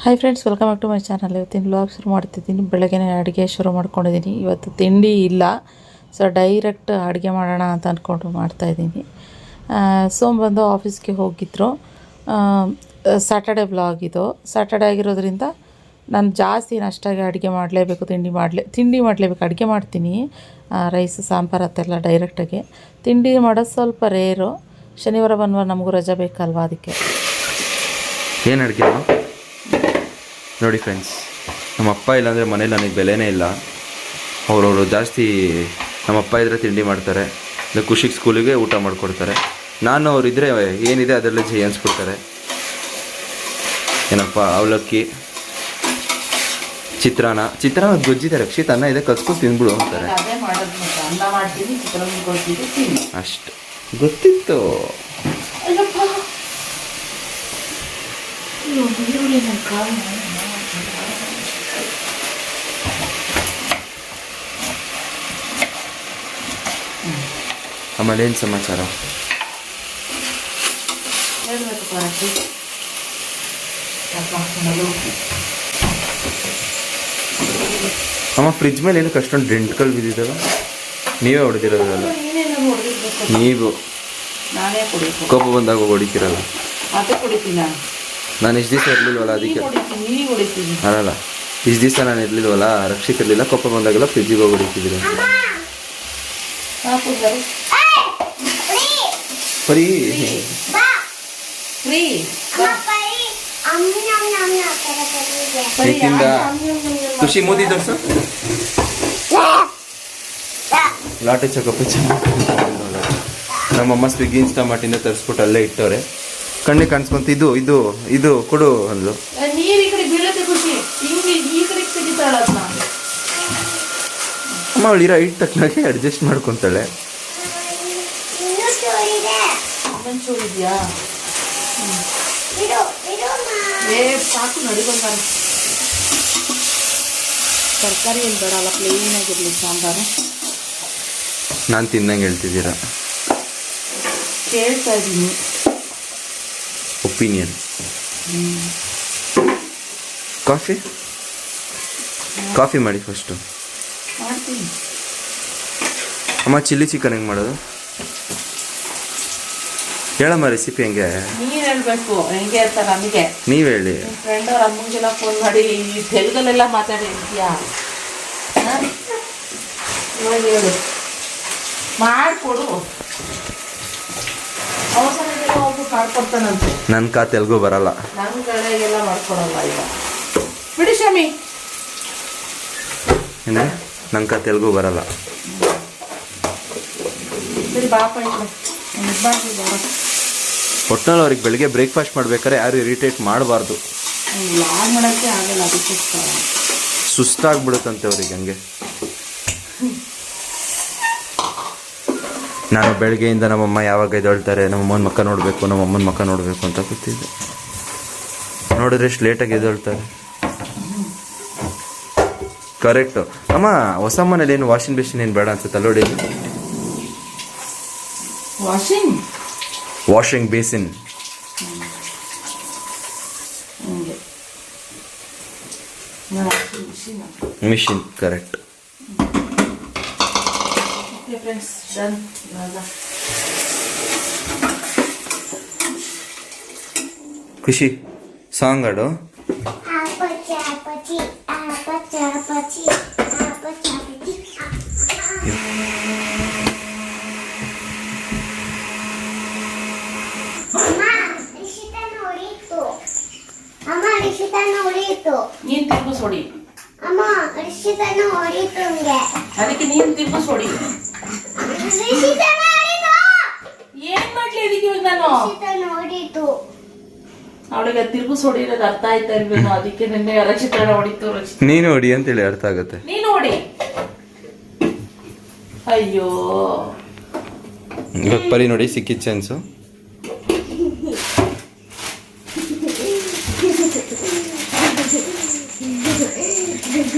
Hi friends, welcome back to my channel. ಇವತ್ತಿನ vlog ಶುರು ಮಾಡ್ತಿದ್ದೀನಿ. ಬೆಳಗ್ಗೆನೇ ಅಡುಗೆ ಶುರು ಮಾಡ್ಕೊಂಡಿದ್ದೀನಿ. ಇವತ್ತು ತಿಂಡಿ ಇಲ್ಲ, ಸೊ ಡೈರೆಕ್ಟ್ ಅಡುಗೆ ಮಾಡೋಣ ಅಂತ ಅಂದ್ಕೊಂಡು ಮಾಡ್ತಾಯಿದ್ದೀನಿ. ಸೋಮ್ ಬಂದು ಆಫೀಸ್ಗೆ ಹೋಗಿದ್ರು. ಸ್ಯಾಟರ್ಡೆ ವ್ಲಾಗ್ ಇದು. ಸ್ಯಾಟರ್ಡೆ ಆಗಿರೋದ್ರಿಂದ ನಾನು ಜಾಸ್ತಿ ಅಷ್ಟಾಗಿ ಅಡುಗೆ ಮಾಡಲೇಬೇಕು, ತಿಂಡಿ ಮಾಡಲೇಬೇಕು. ಅಡುಗೆ ಮಾಡ್ತೀನಿ, ರೈಸ್ ಸಾಂಬಾರು ಅದೆಲ್ಲ ಡೈರೆಕ್ಟಾಗಿ. ತಿಂಡಿ ಮಾಡೋದು ಸ್ವಲ್ಪ ರೇರು. ಶನಿವಾರ ಭಾನುವಾರ ನಮಗೂ ರಜೆ ಬೇಕಲ್ವ, ಅದಕ್ಕೆ. ಏನು ಅಡುಗೆ ನೋಡಿ ಫ್ರೆಂಡ್ಸ್, ನಮ್ಮ ಅಪ್ಪ ಇಲ್ಲಾಂದರೆ ಮನೇಲಿ ನನಗೆ ಬೆಲೆನೇ ಇಲ್ಲ. ಅವರವರು ಜಾಸ್ತಿ ನಮ್ಮಪ್ಪ ಇದ್ದರೆ ತಿಂಡಿ ಮಾಡ್ತಾರೆ, ಇಲ್ಲ ಖುಷಿಗೆ ಸ್ಕೂಲಿಗೆ ಊಟ ಮಾಡಿಕೊಡ್ತಾರೆ. ನಾನು ಅವರಿದ್ದರೆ ಏನಿದೆ ಅದರಲ್ಲೇ ಜಯಿಸ್ಬಿಡ್ತಾರೆ. ಏನಪ್ಪ, ಅವಲಕ್ಕಿ, ಚಿತ್ರಾನ್ನ ಗೊಜ್ಜಿದ್ದಾರೆ. ರಕ್ಷಿತ್ ಅನ್ನ ಇದೆ, ಕಚ್ಕೊಂಡು ತಿಂದ್ಬಿಡು ಅಂತಾರೆ. ಅಷ್ಟು ಗೊತ್ತಿತ್ತು. ಆಮೇಲೆ ಏನು ಸಮಾಚಾರ? ಅಮ್ಮ, ಫ್ರಿಜ್ ಮೇಲೆ ಏನಕ್ಕೆ ಅಷ್ಟೊಂದು ಡೆಂಟ್ಗಳು ಬಿದ್ದಿದ್ದಲ್ಲ? ನೀವೇ ಹೊಡೆದಿರೋದಲ್ಲ? ನೀವು ಕೋಪ ಬಂದಾಗ ಹೊಡಿತೀರಲ್ಲ? ನಾನು ಇಷ್ಟು ದಿವಸ ಇರಲಿಲ್ವಲ್ಲ, ಅದಕ್ಕೆ. ಅಲ್ಲ, ಇಷ್ಟು ದಿವಸ ನಾನು ಇರಲಿಲ್ವಲ್ಲ, ರಕ್ಷಿತ್ ಇರಲಿಲ್ಲ. ಕೋಪ ಬಂದಾಗೆಲ್ಲ ಫ್ರಿಜ್ಜಿಗೆ ಹೋಗಿ ಹೊಡಿತಿದ್ದೀರ. ಪರಿ ಖುಷಿ ಮೂತಿ ತೋರ್ಸು. ಲಾಟೆ ಚಕಪ್ಪಿ ನಮ್ಮಮ್ಮ ಸ್ವಿಗ್ಗಿ ಇನ್ಸ್ಟಾಮಾರ್ಟಿಂದ ತರಿಸ್ಬಿಟ್ಟು ಅಲ್ಲೇ ಇಟ್ಟವ್ರೆ. ಕಣ್ಣೆ ಕಾಣಿಸ್ಕೊಂತ ಇದು ಕೊಡು ಅಂದ್ಲು. ಅಮ್ಮ ಅವಳಿರೋ ಹೈಟ್ ತಕ್ಕನಾಗೆ ಅಡ್ಜಸ್ಟ್ ಮಾಡ್ಕೊತಾಳೆ. ತರಕಾರಿ ಏನು ಬೇಡಲ್ಲ, ಪ್ಲೇನ್ ಆಗಿರಲಿ ಸಾಂಬಾರು. ನಾನು ತಿನ್ನಂಗೆ ಹೇಳ್ತಿದ್ದೀರಾ? ಕೇಳ್ತಾ ಇದ್ದೀನಿ ಒಪಿನಿಯನ್. ಕಾಫಿ ಮಾಡಿ ಫಸ್ಟು. ಮಾಡ್ತೀನಿ. ಅಮ್ಮ, ಚಿಲ್ಲಿ ಚಿಕನ್ ಹೆಂಗೆ ಮಾಡೋದು ಹೇಳಮ್ಮ, ರೆಸಿಪಿ ಹೆಂಗೆ? ನೀನು ಹೇಳ್ಬೇಕು, ಹೆಂಗೆ ಇರ್ತಾರೆ ನಮಗೆ. ನೀವು ಹೇಳಿ. ಫ್ರೆಂಡ್ ಅವ್ರ ಅಮ್ಮಂಗೆಲ್ಲ ಫೋನ್ ಮಾಡಿ ತೆಲುಗಲ್ಲೆಲ್ಲ ಮಾತಾಡಿರ್ತೀಯಾ? ಇವಾಗ ಹೇಳು, ಮಾಡಿಕೊಡು. ಅವಸರಗೆಲ್ಲ ಹೋಗ್ಬಿಟ್ಟು ಮಾಡ್ಕೊಡ್ತಾನಂತೆ. ನನ್ನ ತೆಲುಗು ಬರಲ್ಲ, ನನ್ನ ಕಡೆಗೆಲ್ಲ ಮಾಡ್ಕೊಡಲ್ಲ. ಈಗ ಬಿಡಿ ಶಾಮಿ, ನನ್ನ ತೆಲುಗು ಬರಲ್ಲ. ಸರಿ ಬಾಪ, ಒಟ್ಟಿನಲ್ಲಿ ಅವ್ರಿಗೆ ಬೆಳಿಗ್ಗೆ ಬ್ರೇಕ್ಫಾಸ್ಟ್ ಮಾಡ್ಬೇಕಾದ್ರೆ ಯಾರು ಇರಿಟೇಟ್ ಮಾಡಬಾರ್ದು. ಮಾಡೋಕ್ಕೆ ಆಗಲ್ಲ, ಅದಕ್ಕೋಸ್ಕರ ಸುಸ್ತಾಗ್ಬಿಡುತ್ತಂತೆ ಅವ್ರಿಗೆ. ಹಂಗೆ ನಾನು ಬೆಳಗ್ಗೆಯಿಂದ ನಮ್ಮಮ್ಮ ಯಾವಾಗ ಎದ್ದೇಳ್ತಾರೆ, ನಮ್ಮಮ್ಮನ ಮಕ್ಕ ನೋಡಬೇಕು, ನಮ್ಮಮ್ಮನ ಮಕ್ಕ ನೋಡಬೇಕು ಅಂತ ಕೂತಿದ್ದೆ. ನೋಡಿದ್ರೆ ಎಷ್ಟು ಲೇಟಾಗಿ ಎದ್ದೇಳ್ತಾರೆ. ಕರೆಕ್ಟು. ಅಮ್ಮ, ಹೊಸ ಮನೇಲಿ ಏನು ವಾಷಿಂಗ್ ಮಿಷಿನ್ ಏನು ಬೇಡ ಅನ್ಸುತ್ತೆ ನೋಡಿ. Washing basin, machine, correct. ಖುಷಿ ಸಾಂಗ್ ಹಾಡು. ನೀನ್ ತಿರ್ಗಿಸ್ ಹೊಡಿ. ಅದಕ್ಕೆ ನೀನ್ ತಿರ್ಗಿಸ್ ಹೊಡಿ. ಏನ್ ಮಾಡ್ಲಿ ಅದಕ್ಕೆ ಇವಾಗ ನಾನು? ಅವಳಿಗೆ ತಿರ್ಗಿಸ್ ಹೊಡಿರೋದು ಅರ್ಥ ಆಯ್ತಾ ಇಲ್ವೇನೋ, ಅದಕ್ಕೆ ನಿನ್ನೆ ರಕ್ಷಿತನ ಹೊಡಿತು. ನೀನು ಹೊಡಿ ಅಂತೇಳಿ ಅರ್ಥ ಆಗುತ್ತೆ. ನೀನು ಹೊಡಿ. ಅಯ್ಯೋ, ಪರಿ ನೋಡಿ ಸಿಕ್ಕಿದ್ ಚಾನ್ಸು.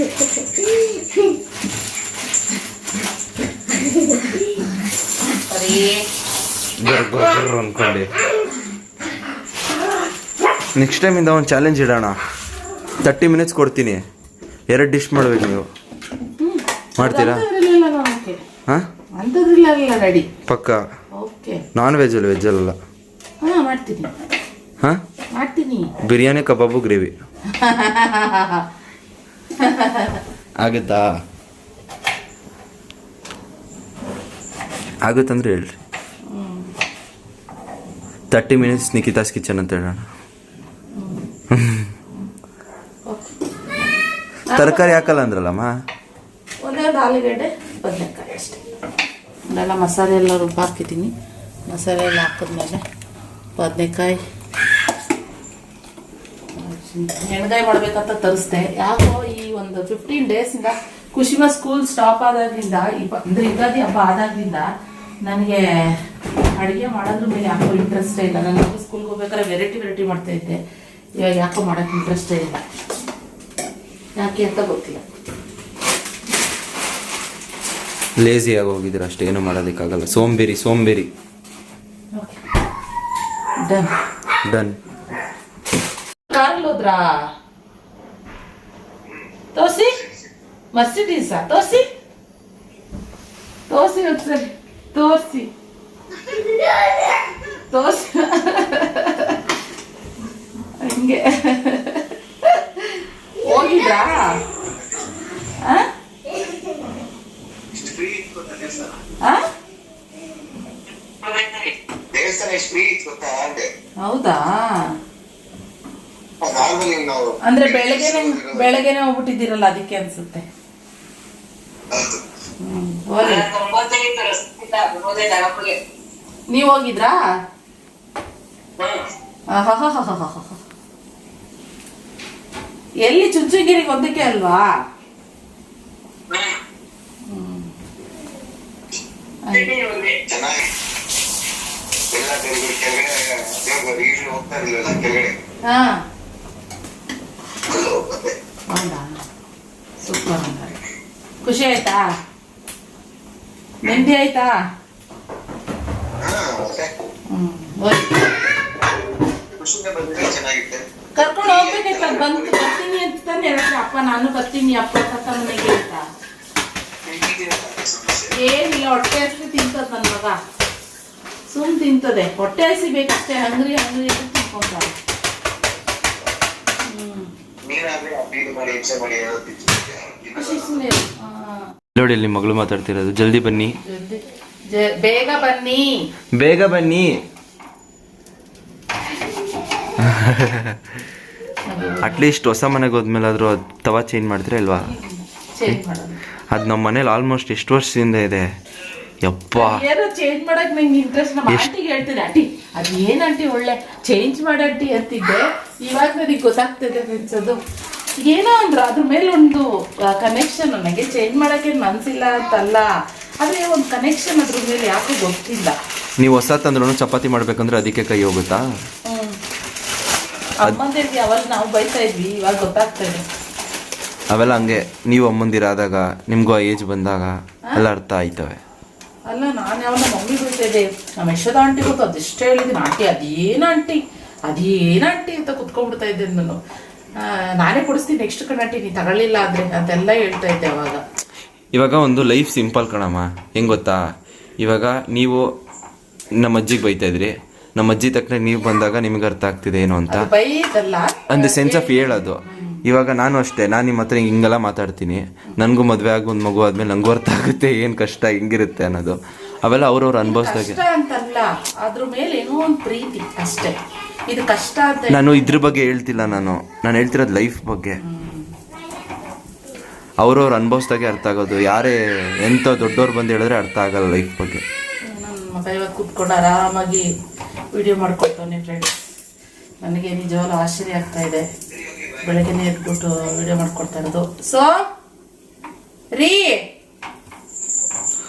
ಅನ್ಕೊಂಡೆ. ನೆಕ್ಸ್ಟ್ ಟೈಮಿಂದ ಒಂದು ಚಾಲೆಂಜ್ ಇಡೋಣ. 30 ಮಿನಿಟ್ಸ್ ಕೊಡ್ತೀನಿ, 2 ಡಿಶ್ ಮಾಡ್ಬೇಕು ನೀವು. ಮಾಡ್ತೀರಾ? ಹಾಂ, ಅಂಥದ್ರಿಲ್ಲ ರೆಡಿ ಪಕ್ಕ. ಓಕೆ. ನಾನ್ ವೆಜ್ ಅಲ್ಲ. ಹಾಂ ಮಾಡ್ತೀನಿ. ಹಾಂ ಮಾಡ್ತೀನಿ. ಬಿರಿಯಾನಿ, ಕಬಾಬು, ಗ್ರೇವಿ ಆಗುತ್ತಾ? ಆಗುತ್ತಂದ್ರೆ ಹೇಳ್ರಿ. 30 ಮಿನಿಟ್ಸ್ ನಿಖಿತಾಸ್ ಕಿಚನ್ ಅಂತ ಹೇಳೋಣ. ತರಕಾರಿ ಹಾಕಲ್ಲ ಅಂದ್ರಲ್ಲಮ್ಮ? ಒಂದೇ ಒಂದು ಆಲೂಗಡ್ಡೆ, ಬದನೆಕಾಯಿ ಅಷ್ಟೇ. ಎಲ್ಲ ಮಸಾಲೆ ಎಲ್ಲ ರುಬ್ಬ ಹಾಕಿದ್ದೀನಿ. ಮಸಾಲೆ ಎಲ್ಲ ಹಾಕಿದ್ಮೇಲೆ ಬದನೆಕಾಯಿ ಎಣ್ಗಾಯಿ ಮಾಡಬೇಕಂತ ತರಿಸ್ದೆ. ಯಾಕೋ ಈ ಒಂದು 15 ಡೇಸಿಂದ ಕುಶಿಮ ಸ್ಕೂಲ್ ಸ್ಟಾಪ್ ಆದಾಗ್ಲಿಂದ, ಅಂದರೆ ಯುಗಾದಿ ಹಬ್ಬ ಆದಾಗ್ಲಿಂದ ನನಗೆ ಅಡುಗೆ ಮಾಡೋದ್ರ ಮೇಲೆ ಯಾಕೋ ಇಂಟ್ರೆಸ್ಟೇ ಇಲ್ಲ. ನಾನು ಸ್ಕೂಲ್ಗೆ ಹೋಗ್ಬೇಕಾದ್ರೆ ವೆರೈಟಿ ಮಾಡ್ತಾ ಇದ್ದೆ. ಇವಾಗ ಯಾಕೋ ಮಾಡೋಕ್ಕೆ ಇಂಟ್ರೆಸ್ಟೇ ಇಲ್ಲ. ಯಾಕೆ ಅಂತ ಗೊತ್ತಿಲ್ಲ. ಲೇಸಿಯಾಗಿ ಹೋಗಿದ್ದೀರ ಅಷ್ಟೇ, ಏನು ಮಾಡೋದಕ್ಕಾಗಲ್ಲ. ಸೋಂಬೇರಿ. ಡನ್. ಕಾರಲ್ಲಿ ಹೋದ್ರಾ? ತೋರಿಸಿ. ಮರ್ಸಿಡೀಸಾ? ತೋರಿಸಿ ಒಂದ್ಸರಿ ತೋರಿಸಿ. ಹಿಂಗೆ ಹೋಗಿದ್ರಾ? ಹೌದಾ? ಅಂದ್ರೆ ಬೆಳಗ್ಗೆನೆ ಹೋಗ್ಬಿಟ್ಟಿದ್ದೀರಲ್ಲ, ಅದಕ್ಕೆ ಅನ್ಸುತ್ತೆ. ನೀವ್ ಹೋಗಿದ್ರಾ? ಎಲ್ಲಿ? ಚುಂಚುಗಿರಿಗೆ ಒಂದಕ್ಕೆ ಅಲ್ವಾ? ಹಾ, ಹೌದಾ? ಸೂಪರ್. ಖುಷಿ ಆಯ್ತಾ? ನೆಮ್ಮದಿ ಆಯ್ತಾ? ಕರ್ಕೊಂಡು ಹೋಗ್ಬೇಕಾಯ್ತ? ಬರ್ತೀನಿ ಅಂತ ತಾನೆ ಹೇಳಿದ್ರೆ. ಅಪ್ಪ ನಾನು ಬರ್ತೀನಿ, ಅಪ್ಪ ತಕ್ಕ ಮನೆಗೆ ಅಂತ. ಏನಿಲ್ಲ, ಹೊಟ್ಟೆ ಹಸಿ ತಿಂತದ ನನ್ನ ಮಗ. ತಿಂತದೆ, ಹೊಟ್ಟೆ ಹಸಿ ಬೇಕಷ್ಟೇ. ಹಂಗ್ರಿ ತಿನ್ಕೊಂತಾರೆ. ನೋಡಿ, ಇಲ್ಲಿ ಮಗಳು ಮಾತಾಡ್ತಿರೋದು. ಜಲ್ದಿ ಬನ್ನಿ, ಬೇಗ ಬನ್ನಿ. ಅಟ್ಲೀಸ್ಟ್ ಹೊಸ ಮನೆಗೆ ಹೋದ್ಮೇಲಾದ್ರೂ ಅದು ತವಾ ಚೇಂಜ್ ಮಾಡ್ತೀರಾ ಇಲ್ವಾ? ಅದು ನಮ್ಮ ಮನೇಲಿ ಆಲ್ಮೋಸ್ಟ್ ಎಷ್ಟು ವರ್ಷದಿಂದ ಇದೆ. ಯಪ್ಪ, ಚೇಂಜ್ ಮಾಡಕ್ ನಂಗೆ ಇಂಟ್ರೆಸ್ಟ್. ನಮ್ಮ ಆಂಟಿಗೆ ಹೇಳ್ತಿದ್ದೆ, ಆಂಟಿ ಅದು ಏನ್ ಆಂಟಿ ಒಳ್ಳೆ ಚೇಂಜ್ ಮಾಡಂಟಿ ಅಂತಿದ್ದೆ. ಇವಾಗ ನನಗೆ ಗೊತ್ತಾಗ್ತದೆ ಅನ್ಸೋದು. ಏನೋ ಅಂದ್ರು ಅದ್ರ ಮೇಲೆ ಒಂದು ಕನೆಕ್ಷನ್. ನನಗೆ ಚೇಂಜ್ ಮಾಡಕ್ಕೆ ಮನ್ಸಿಲ್ಲ ಅಂತಲ್ಲ, ಆದ್ರೆ ಒಂದು ಕನೆಕ್ಷನ್ ಅದ್ರ ಮೇಲೆ ಯಾಕೋ ಗೊತ್ತಿಲ್ಲ. ನೀವು ಹೊಸ ತಂದ್ರೂ ಚಪಾತಿ ಮಾಡ್ಬೇಕಂದ್ರೆ ಅದಕ್ಕೆ ಕೈ ಹೋಗುತ್ತಾ? ಅಮ್ಮಂದಿರಿಗೆ ಅವಾಗ ನಾವು ಬೈತಾ ಇದ್ವಿ, ಇವಾಗ ಗೊತ್ತಾಗ್ತದೆ. ಅವೆಲ್ಲ ಹಂಗೆ. ನೀವು ಅಮ್ಮಂದಿರಾದಾಗ, ನಿಮ್ಗೂ ಆ ಏಜ್ ಬಂದಾಗ ಎಲ್ಲ ಅರ್ಥ ಆಯ್ತವೆ. ಅಲ್ಲ, ನಾನು ಯಾವ ನಮ್ಮ ಮಮ್ಮಿ ಬೈತಾಯಿದ್ದೆ. ನಮ್ಮ ಯಶೋದ ಆಂಟಿ ಗೊತ್ತು, ಅದೆಷ್ಟು ಹೇಳಿದ್ದೀನಿ. ಆಂಟಿ ಅದೇನಂಟಿ ಅಂತ ಕುತ್ಕೊಂಡ್ಬಿಡ್ತಾ ಇದ್ದೆ ನಾನು. ನಾನೇ ಕೊಡಿಸ್ತೀನಿ ನೆಕ್ಸ್ಟ್ ಕಣಾಂಟಿ, ನೀ ತಗೊಳ್ಳಿಲ್ಲ ಆದ್ರೆ ಅಂತೆಲ್ಲ ಹೇಳ್ತಾ ಇದ್ದೆ ಅವಾಗ. ಇವಾಗ ಒಂದು ಲೈಫ್ ಸಿಂಪಲ್ ಕಣಮ್ಮ. ಹೆಂಗೆ ಗೊತ್ತಾ? ಇವಾಗ ನೀವು ನಮ್ಮ ಅಜ್ಜಿಗೆ ಬೈತಾ ಇದ್ರಿ, ನಮ್ಮ ಅಜ್ಜಿ ತಕ್ಕನೆ ನೀವು ಬಂದಾಗ ನಿಮ್ಗೆ ಅರ್ಥ ಆಗ್ತಿದೆ ಏನು ಅಂತ. ಒಂದು ಸೆನ್ಸ್ ಆಫ್ ಹೇಳೋದು. ಇವಾಗ ನಾನು ಅಷ್ಟೇ, ನಾನು ನಿಮ್ಮ ಹತ್ರ ಹಿಂಗೆಲ್ಲ ಮಾತಾಡ್ತೀನಿ. ನನಗೂ ಮದುವೆ ಆಗಿ ಒಂದು ಮಗು ಆದ್ಮೇಲೆ ನನಗೂ ಅರ್ಥ ಆಗುತ್ತೆ ಏನು ಕಷ್ಟ ಹೆಂಗಿರುತ್ತೆ ಅನ್ನೋದು. ಅವೆಲ್ಲ ಅವ್ರವ್ರು ಅನುಭವಿಸ್ದಾಗೆ. ಅದ್ರ ಮೇಲೆ ಏನೋ ಒಂದು ಪ್ರೀತಿ ಅಷ್ಟೇ. ಇದು ಕಷ್ಟ ಅಂತ ನಾನು ಇದ್ರ ಬಗ್ಗೆ ಹೇಳ್ತಿಲ್ಲ. ನಾನು ಹೇಳ್ತಿರೋದು ಲೈಫ್ ಬಗ್ಗೆ. ಅವ್ರವ್ರು ಅನುಭವಿಸ್ದಾಗೆ ಅರ್ಥ ಆಗೋದು. ಯಾರೇ ಎಂಥ ದೊಡ್ಡವ್ರು ಬಂದು ಹೇಳಿದ್ರೆ ಅರ್ಥ ಆಗಲ್ಲ ಲೈಫ್ ಬಗ್ಗೆ. ನನ್ನ ಮಗ ಇವಾಗ ಕೂತ್ಕೊಂಡು ಆರಾಮಾಗಿ ವಿಡಿಯೋ ಮಾಡ್ಕೊಳ್ತಾನೆ ಫ್ರೆಂಡ್ಸ್. ನನಗೆ ನಿಜವಾಗ್ಲೂ ಆಶ್ಚರ್ಯ ಆಗ್ತಾ ಇದೆ. ಬೆಳಗ್ಗೆನೇ ಎದ್ಬಿಟ್ಟು ವಿಡಿಯೋ ಮಾಡ್ಕೊಡ್ತಾ ಇರೋದು. ಸೊ ರೀ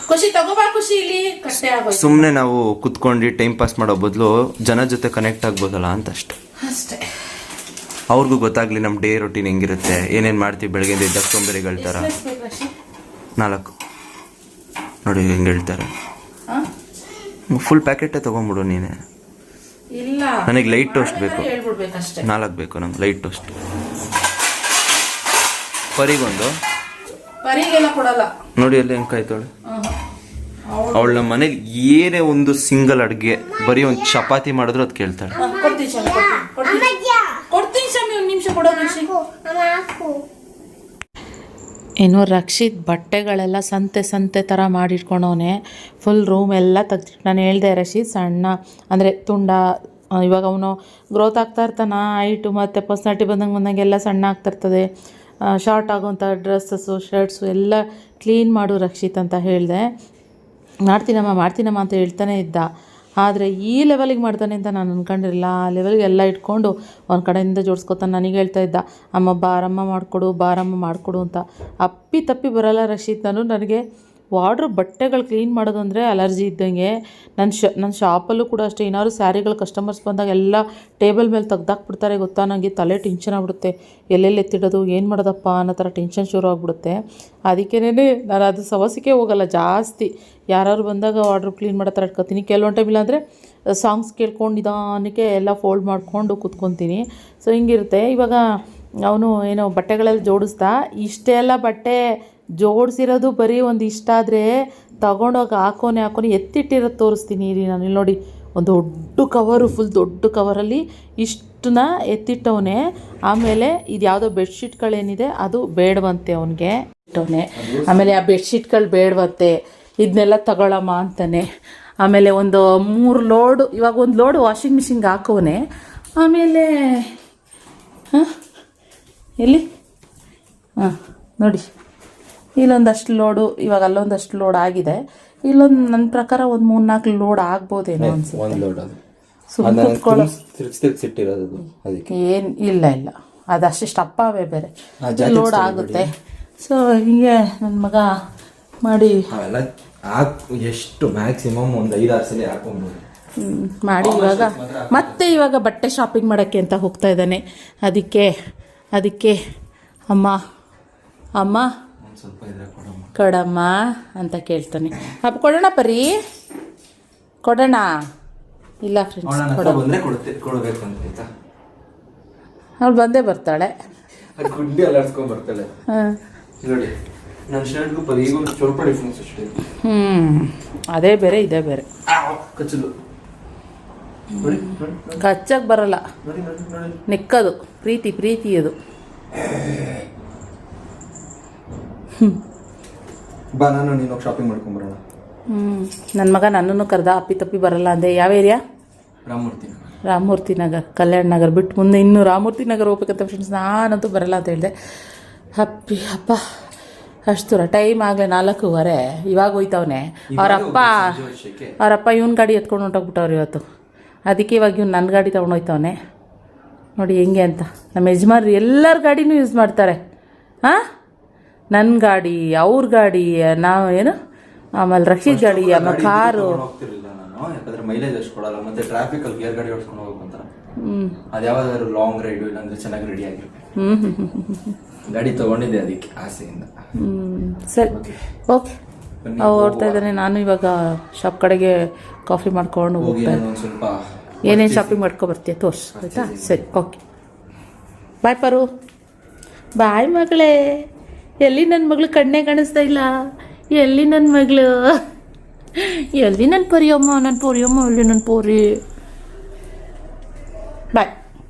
ಖುಷಿ ತಗೋಬಾ, ಖುಷಿ ಇಲ್ಲಿ ಕಷ್ಟೇ ಆಗೋದು. ಸುಮ್ಮನೆ ನಾವು ಕುತ್ಕೊಂಡು ಟೈಮ್ ಪಾಸ್ ಮಾಡೋ ಬದಲು ಜನ ಜೊತೆ ಕನೆಕ್ಟ್ ಆಗ್ಬೋದಲ್ಲ ಅಂತ ಅಷ್ಟೇ. ಅವ್ರಿಗೂ ಗೊತ್ತಾಗ್ಲಿ ನಮ್ಮ ಡೇ ರೊಟೀನ್ ಹೆಂಗಿರುತ್ತೆ, ಏನೇನು ಮಾಡ್ತೀವಿ ಬೆಳಗ್ಗೆಯಿಂದ ಇದ್ದಾಗ. ಸೋಂಬೇರಿಗಳ ಥರ 4 ನೋಡಿ ಹೆಂಗೆ ಹೇಳ್ತಾರೆ. ಫುಲ್ ಪ್ಯಾಕೆಟೇ ತೊಗೊಂಬಿಡು ನೀನೆ. ಇಲ್ಲ, ನನಗೆ ಲೈಟ್ ಟೋಸ್ಟ್ ಬೇಕು. 4 ಬೇಕು ನಂಗೆ ಲೈಟ್ ಟೋಸ್ಟ್. ಪರಿಗೊಂದು ಪರಿಗೆಲ್ಲ ಕೊಡಲ್ಲ ನೋಡಿ ಅಲ್ಲಿ ಹೆಂಗ್ ಕಾಯ್ತಾಳೆ. ಅವಳ ನಮ್ಮ ಮನೇಲಿ ಏನೇ ಒಂದು ಸಿಂಗಲ್ ಅಡುಗೆ ಬರೀ ಒಂದು ಚಪಾತಿ ಮಾಡಿದ್ರು ಅದು ಕೇಳ್ತಾಳೆ. ಇನ್ನು ರಕ್ಷಿತ್ ಬಟ್ಟೆಗಳೆಲ್ಲ ಸಂತೆ ಥರ ಮಾಡಿಟ್ಕೊಂಡವನೆ. ಫುಲ್ ರೂಮ್ ಎಲ್ಲ ತೆಗ್ದಿಟ್ಟು ನಾನು ಹೇಳ್ದೆ ರಕ್ಷಿತ್ ಸಣ್ಣ ಅಂದರೆ ತುಂಡ, ಇವಾಗ ಅವನು ಗ್ರೋತ್ ಆಗ್ತಾ ಇರ್ತಾನೆ, ಹೈಟು ಮತ್ತು ಪರ್ಸ್ನಾಲಿಟಿ ಬಂದಂಗೆ ಎಲ್ಲ ಸಣ್ಣ ಆಗ್ತಿರ್ತದೆ. ಶಾರ್ಟ್ ಆಗೋವಂಥ ಡ್ರೆಸ್ಸಸ್ಸು ಶರ್ಟ್ಸು ಎಲ್ಲ ಕ್ಲೀನ್ ಮಾಡು ರಕ್ಷಿತ್ ಅಂತ ಹೇಳಿದೆ. ಮಾಡ್ತೀನಮ್ಮ ಅಂತ ಹೇಳ್ತಾನೆ ಇದ್ದ. ಆದರೆ ಈ ಲೆವೆಲಿಗೆ ಮಾಡ್ತಾನೆ ಅಂತ ನಾನು ಅಂದ್ಕೊಂಡಿರಲಿಲ್ಲ. ಆ ಲೆವೆಲ್ಗೆ ಎಲ್ಲ ಇಟ್ಕೊಂಡು ಒಂದು ಕಡೆಯಿಂದ ಜೋಡಿಸ್ಕೊತಾನೆ. ನನಗೆ ಹೇಳ್ತಾ ಇದ್ದ, ಅಮ್ಮ ಬಾರಮ್ಮ ಮಾಡಿಕೊಡು ಅಂತ. ಅಪ್ಪಿ ತಪ್ಪಿ ಬರೋಲ್ಲ ರಕ್ಷಿತ್. ನನಗೆ ವಾರ್ಡ್ರೋಬ್ ಬಟ್ಟೆಗಳು ಕ್ಲೀನ್ ಮಾಡೋದು ಅಂದರೆ ಅಲರ್ಜಿ ಇದ್ದಂಗೆ. ನನ್ನ ಶಾಪಲ್ಲೂ ಕೂಡ ಅಷ್ಟೇ, ಏನಾದ್ರು ಸ್ಯಾರಿಗಳು ಕಸ್ಟಮರ್ಸ್ ಬಂದಾಗ ಎಲ್ಲ ಟೇಬಲ್ ಮೇಲೆ ತೆಗ್ದಾಕ್ಬಿಡ್ತಾರೆ ಗೊತ್ತಾ. ನನಗೆ ತಲೆ ಟೆನ್ಷನ್ ಆಗ್ಬಿಡುತ್ತೆ, ಎಲ್ಲೆಲ್ಲಿ ಎತ್ತಿಡೋದು, ಏನು ಮಾಡೋದಪ್ಪ ಅನ್ನೋ ಥರ ಟೆನ್ಷನ್ ಶುರು ಆಗಿಬಿಡುತ್ತೆ. ಅದಕ್ಕೇನೆ ನಾನು ಅದು ಸವಸಿಗೆ ಹೋಗಲ್ಲ ಜಾಸ್ತಿ. ಯಾರು ಬಂದಾಗ ವಾರ್ಡ್ರೋಬ್ ಕ್ಲೀನ್ ಮಾಡೋ ಥರ ಇಟ್ಕೊತೀನಿ. ಕೆಲವೊಂದು ಟೈಮ್ ಇಲ್ಲಾಂದರೆ ಸಾಂಗ್ಸ್ ಕೇಳ್ಕೊಂಡು ನಿಧಾನಕ್ಕೆ ಎಲ್ಲ ಫೋಲ್ಡ್ ಮಾಡಿಕೊಂಡು ಕೂತ್ಕೊತೀನಿ. ಸೊ ಹಿಂಗಿರುತ್ತೆ. ಇವಾಗ ಅವನು ಏನೋ ಬಟ್ಟೆಗಳೆಲ್ಲ ಜೋಡಿಸ್ದ. ಇಷ್ಟೆಲ್ಲ ಬಟ್ಟೆ ಜೋಡಿಸಿರೋದು ಬರೀ ಒಂದು ಇಷ್ಟ ಆದರೆ ತಗೊಂಡೋಗಿ ಹಾಕೋನೆ ಎತ್ತಿಟ್ಟಿರೋದು ತೋರಿಸ್ತೀನಿ ರೀ ನಾನು. ಇಲ್ಲಿ ನೋಡಿ, ಒಂದು ದೊಡ್ಡ ಕವರು, ಫುಲ್ ದೊಡ್ಡ ಕವರಲ್ಲಿ ಇಷ್ಟನ್ನ ಎತ್ತಿಟ್ಟವನೇ. ಆಮೇಲೆ ಇದು ಯಾವುದೋ ಬೆಡ್ಶೀಟ್ಗಳೇನಿದೆ ಅದು ಬೇಡವಂತೆ ಅವನಿಗೆ ಇಟ್ಟವನೇ. ಆಮೇಲೆ ಆ ಬೆಡ್ಶೀಟ್ಗಳು ಬೇಡವಂತೆ, ಇದನ್ನೆಲ್ಲ ತಗೊಳಮ್ಮ ಅಂತಾನೆ. ಆಮೇಲೆ ಒಂದು 3 ಲೋಡು, ಇವಾಗ ಒಂದು ಲೋಡು ವಾಷಿಂಗ್ ಮಿಷಿನ್ಗೆ ಹಾಕೋನೆ. ಆಮೇಲೆ ಎಲ್ಲಿ ನೋಡಿ, ಇಲ್ಲೊಂದಷ್ಟು ಲೋಡು, ಇವಾಗ ಅಲ್ಲೊಂದಷ್ಟು ಲೋಡ್ ಆಗಿದೆ. ಇಲ್ಲೊಂದು ನನ್ನ ಪ್ರಕಾರ ಒಂದು 3-4 ಲೋಡ್ ಆಗ್ಬೋದೇನೋ ಅನ್ಸುತ್ತೆ. ಏನು ಇಲ್ಲ ಅದಷ್ಟು ಸ್ಟಪ್ಪವೇ ಬೇರೆ ಲೋಡ್ ಆಗುತ್ತೆ. ಸೊ ಹಿಂಗೆ ನನ್ನ ಮಗ ಮಾಡಿ ಎಷ್ಟು ಮ್ಯಾಕ್ಸಿಮಮ್ ಒಂದು 5-6 ಸಲ ಹಾಕೊಂಡ್ಬೋದು ಮಾಡಿ ಇವಾಗ ಬಟ್ಟೆ ಶಾಪಿಂಗ್ ಮಾಡೋಕ್ಕೆ ಅಂತ ಹೋಗ್ತಾ ಇದ್ದಾನೆ. ಅದಕ್ಕೆ ಅಮ್ಮ ಸ್ವಲ್ಪ ಕೊಡಮ್ಮ ಅಂತ ಕೇಳ್ತಾನೆ. ಅಪ್ಪ ಕೊಡೋಣ ಪರಿ, ಕೊಡೋಣ. ಇಲ್ಲ ಫ್ರೆಂಡ್ಸ್, ಕೊಡಬೇಕು ಅಂತ ಅವಳು ಬಂದೇ ಬರ್ತಾಳೆ. ಗುಡ್ಡಿ ಅಲ್ಲಾಡ್ಸ್ಕೊಂಡ್ ಬರ್ತಾಳೆ. ನೋಡಿ, ನನ್ನ ಶರ್ಟ್ಗೂ ಪರಿಗೂ ಸ್ವಲ್ಪ ಡಿಫ್ರೆನ್ಸ್ ಅಷ್ಟೇ. ಅದೇ ಬೇರೆ ಇದೇ ಬೇರೆ. ಕಚ್ಚಲು ಕಚ್ಚಕ್ಕೆ ಬರಲ್ಲ, ನಿಕ್ಕದು ಪ್ರೀತಿ ಅದು. ಬಾ, ನಾನು ನೀನು ಶಾಪಿಂಗ್ ಮಾಡ್ಕೊಂಬರೋಣ. ನನ್ನ ಮಗ ನನ್ನನ್ನು ಕರೆದ, ಅಪ್ಪಿ ತಪ್ಪಿ ಬರಲ್ಲ ಅಂದೆ. ಯಾವ ಏರಿಯಾ? ರಾಮಮೂರ್ತಿ ನಗರ್, ಕಲ್ಯಾಣ ನಗರ್ ಬಿಟ್ಟು ಮುಂದೆ ಇನ್ನೂ ರಾಮಮೂರ್ತಿ ನಗರ್ ಹೋಗ್ಬೇಕಂತ ಫ್ರೆಂಡ್ಸ್. ನಾನಂತೂ ಬರಲ್ಲ ಅಂತ ಹೇಳಿದೆ. ಅಪ್ಪ ಅಷ್ಟು ದೂರ, ಟೈಮ್ ಆಗಲೇ 4:15. ಇವಾಗ ಹೋಯ್ತವನೆ. ಅವರಪ್ಪ ಇವನ್ ಗಾಡಿ ಎತ್ಕೊಂಡು ಹೊಂಟೋಗ್ಬಿಟ್ಟವ್ರು ಇವತ್ತು. ಅದಕ್ಕೆ ಇವಾಗ ಇವ್ನು ನನ್ನ ಗಾಡಿ ತೊಗೊಂಡೋಯ್ತವನೆ. ನೋಡಿ ಹೆಂಗೆ ಅಂತ. ನಮ್ಮ ಯಜಮಾನ್ರು ಎಲ್ಲರ ಗಾಡಿನೂ ಯೂಸ್ ಮಾಡ್ತಾರೆ. ನನ್ನ ಗಾಡಿ, ಅವ್ರ ಗಾಡಿ, ನಾವು ಏನು ಆಮೇಲೆ ರಕ್ಷಿತ್ ಗಾಡಿ, ಆಮೇಲೆ ಕಾರು. ಯಾಕಂದ್ರೆ ಮೈಲೇಜ್ ಅಷ್ಟು ಕೊಡಲ್ಲ, ಮತ್ತೆ ಟ್ರಾಫಿಕ್ ಅಲ್ಲಿ ಗೇರ್ ಗಾಡಿ ಓಡಿಸ್ಕೊಂಡು ಹೋಗ್ಬೇಕಂತ. ಅದು ಯಾವ್ದಾದ್ರು ಲಾಂಗ್ ರೈಡು ಇಲ್ಲಾಂದ್ರೆ ಚೆನ್ನಾಗಿ ರೆಡಿ ಆಗಿರ್ಬೇಕು. ಗಾಡಿ ತಗೊಂಡಿದ್ದೆ ಅದಕ್ಕೆ ಆಸೆಯಿಂದ. ಸರಿ, ಓಕೆ. ಓಡ್ತಾ ಇದ್ದಾನೆ. ನಾನು ಇವಾಗ ಶಾಪ್ ಕಡೆಗೆ ಕಾಫಿ ಮಾಡ್ಕೊಂಡು ಹೋಗ್ತಾ ಇದ್ದೀನಿ. ಸ್ವಲ್ಪ ಏನೇನು ಶಾಪಿಂಗ್ ಮಾಡ್ಕೊಬರ್ತೀಯ ತೋರ್ಸು, ಆಯಿತಾ? ಸರಿ, ಓಕೆ. ಬಾಯ್ ಪರು, ಬಾಯ್ ಮಗಳೇ. ಎಲ್ಲಿ ನನ್ನ ಮಗಳು ಕಣ್ಣೇ ಕಾಣಿಸ್ತಾ ಇಲ್ಲ. ಎಲ್ಲಿ ನನ್ನ ಮಗಳು? ಎಲ್ಲಿ ನನ್ನ ಪೊರಿಯಮ್ಮ, ಎಲ್ಲಿ ನನ್ನ ಪೋರಿ? ಬಾಯ್.